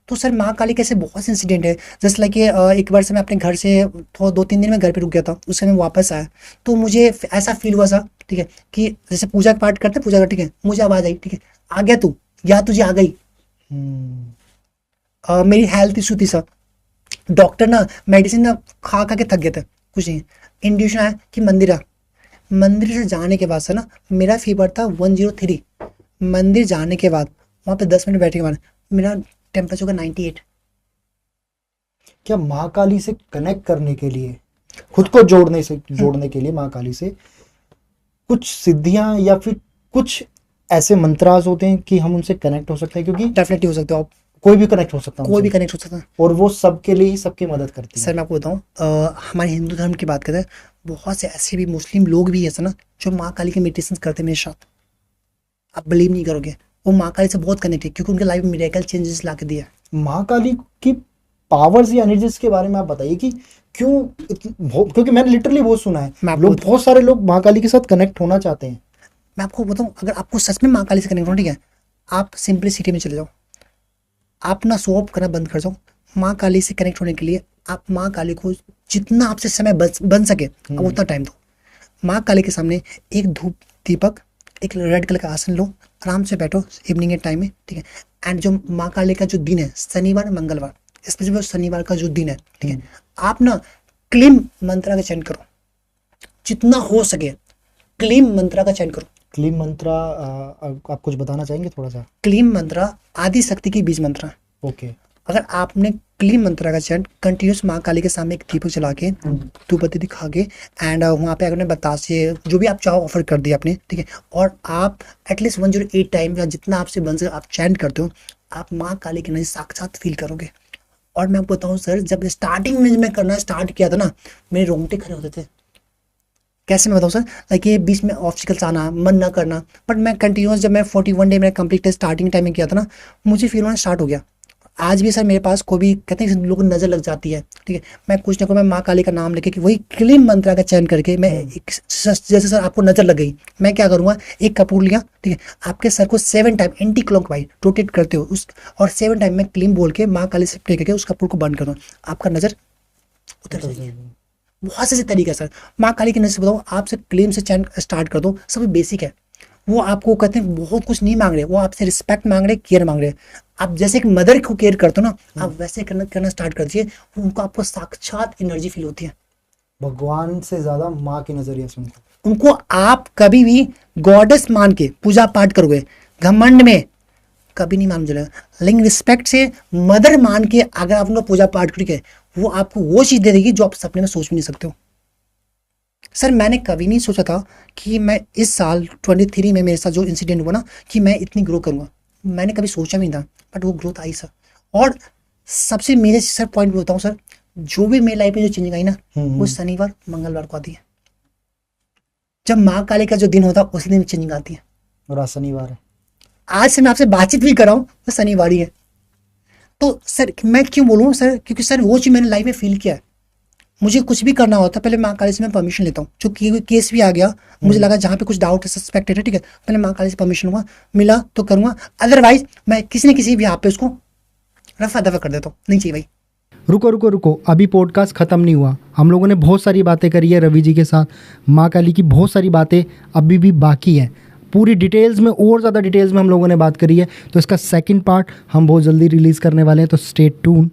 तो सर माँ काली के ऐसे बहुत से इंसिडेंट है। जैसे लाइक एक बार से मैं अपने घर से थोड़ा 2-3 दिन में घर पे रुक गया था, उससे मैं वापस आया, तो मुझे ऐसा फील हुआ सर, ठीक है, कि जैसे पूजा का पाठ करते पूजा का, ठीक है, मुझे आवाज़ आई, ठीक है, आ गया तू, या तुझे आ गई। मेरी हेल्थ इशू थी सर, डॉक्टर ना मेडिसिन ना खा खा के थक गए थे, कुछ नहीं, इंड्यूशन आया कि मंदिर आ। मंदिर से जाने के बाद सर ना मेरा फीवर था 103। मंदिर जाने के बाद वहाँ पे 10 मिनट बैठने के बाद मेरा टेम्परेचर का 98। क्या माँ काली से कनेक्ट करने के लिए, खुद को जोड़ने के लिए माँ काली से कुछ सिद्धियां या फिर कुछ ऐसे मंत्रास होते हैं कि हम उनसे कनेक्ट हो सकते हैं? क्योंकि डेफिनेटली हो सकते हो आप, कोई भी कनेक्ट हो सकता है कोई भी उनसे, कनेक्ट हो सकता है। और वो सबके लिए ही सबकी मदद करती है। सर मैं आपको बताऊं, हमारे हिंदू धर्म की बात करें, बहुत से ऐसे भी मुस्लिम लोग भी ऐसे ना जो माँ काली के मेडिटेशन करते हैं मेरे साथ। आप बिलीव नहीं करोगे, वो माँ काली से बहुत कनेक्ट है क्योंकि उनके लाइफ में मिरेकल चेंजेस ला के दिया। माँ काली की पावर्स या एनर्जीज के बारे में आप बताइए कि क्यों क्योंकि मैंने लिटरली बहुत सुना है, बहुत सारे लोग माँ काली के साथ कनेक्ट होना चाहते हैं। मैं आपको बताऊं, अगर आपको सच में माँ काली से कनेक्ट होना, ठीक है, आप सिंपलिसिटी में चले जाओ, आप ना शो ऑफ करना बंद कर जाओ। माँ काली से कनेक्ट होने के लिए आप माँ काली को जितना आपसे समय बन सके आप उतना टाइम दो। माँ काली के सामने एक धूप दीपक, एक रेड कलर का आसन लो, आराम से बैठो इवनिंग के टाइम में, ठीक है। एंड जो माँ काली का जो दिन है, शनिवार मंगलवार, स्पेशली शनिवार का जो दिन है, ठीक है, आप ना क्लीम मंत्रा का चयन करो, जितना हो सके क्लीम मंत्रा का चयन करो। क्लीम मंत्रा आप कुछ बताना चाहेंगे थोड़ा सा? क्लीम मंत्रा आदि शक्ति की बीज मंत्रा। ओके। अगर आपने क्लीम मंत्रा का चयन कंटिन्यूस माँ काली के सामने एक दीपक जला के, धूपबत्ती दिखा के, एंड वहाँ पे अगर बतासे जो भी आप चाहो ऑफर कर दिया आपने, ठीक है, और आप एटलीस्ट 108 टाइम या जितना आपसे बन सके आप चैंट करते हो, आप माँ काली की एनर्जी साक्षात फील करोगे। और मैं आपको बताऊँ सर, जब स्टार्टिंग में मैं करना स्टार्ट किया था ना, मेरे रोंगटे खड़े होते थे। कैसे मैं बताऊँ सर, लाइक ये बीच में ऑब्स्टिकल्स आना, मन ना करना, बट मैं कंटिन्यूस जब मैं 41 डे में कंप्लीट स्टार्टिंग टाइम में किया था ना, मुझे फील होना स्टार्ट हो गया। आज भी सर मेरे पास कोई भी कहते हैं लोगों को नज़र लग जाती है, ठीक है, मैं कुछ ना कुछ मैं माँ काली का नाम लेके कि वही क्लीम मंत्रा का चयन करके मैं जैसे सर आपको नज़र लग गई, मैं क्या करूँगा, एक कपूर लिया, ठीक है, आपके सर को 7 टाइम एंटी क्लॉकवाइज रोटेट करते हो उस, और 7 टाइम में क्लीम बोल के माँ काली से प्रे करके उस कपूर को बंद कर दो, आपका नज़र उतर जाएगी। बहुत से तरीका सर माँ काली की नज़र से बताओ, आपसे क्लीम से चयन स्टार्ट कर दो, सब बेसिक है। वो आपको कहते हैं बहुत कुछ नहीं मांग रहे, वो आपसे रिस्पेक्ट मांग रहे, केयर मांग रहे। आप जैसे एक मदर को केयर करते हो ना, आप वैसे करना स्टार्ट कर दीजिए, उनको आपको साक्षात एनर्जी फील होती है। भगवान से ज्यादा माँ की नजरिए से उनको आप कभी भी गॉडेस मान के पूजा पाठ करोगे, घमंड में कभी नहीं मान चलेगा, लेकिन रिस्पेक्ट से मदर मान के अगर आप उनको पूजा पाठ करोगे, वो आपको वो चीज़ दे देगी जो आप सपने में सोच भी नहीं सकते हो। सर मैंने कभी नहीं सोचा था कि मैं इस साल 23 में मेरे साथ जो इंसिडेंट हुआ ना, कि मैं इतनी ग्रो करूँगा, मैंने कभी सोचा भी नहीं था, बट वो ग्रोथ आई सर। और सबसे मेरे सर पॉइंट भी बताऊँ सर, जो भी मेरी लाइफ में जो चेंजिंग आई ना, वो शनिवार मंगलवार को आती है। जब माँ काली का जो दिन होता है उसी दिन चेंजिंग आती है, और आज शनिवार है। आज से मैं आपसे बातचीत भी कर रहा हूँ तो शनिवार ही है। तो सर मैं क्यों बोलूँ सर, क्योंकि सर वो चीज़ मैंने लाइफ में फील किया है। मुझे कुछ भी करना होता है पहले माँ काली से मैं परमिशन लेता हूँ। जो केस भी आ गया, मुझे लगा जहाँ पे कुछ डाउट है, सस्पेक्टेड है, ठीक है, पहले माँ काली से परमिशन हुआ, मिला तो करूँगा, अदरवाइज मैं किसी न किसी भी यहाँ पे उसको रफा दफा कर देता हूँ, नहीं चाहिए भाई। रुको, अभी पॉडकास्ट ख़त्म नहीं हुआ। हम लोगों ने बहुत सारी बातें करी है रवि जी के साथ, माँ काली की बहुत सारी बातें अभी भी बाकी है। पूरी डिटेल्स में और ज़्यादा डिटेल्स में हम लोगों ने बात करी है, तो इसका सेकंड पार्ट हम बहुत जल्दी रिलीज़ करने वाले हैं, तो स्टे ट्यून।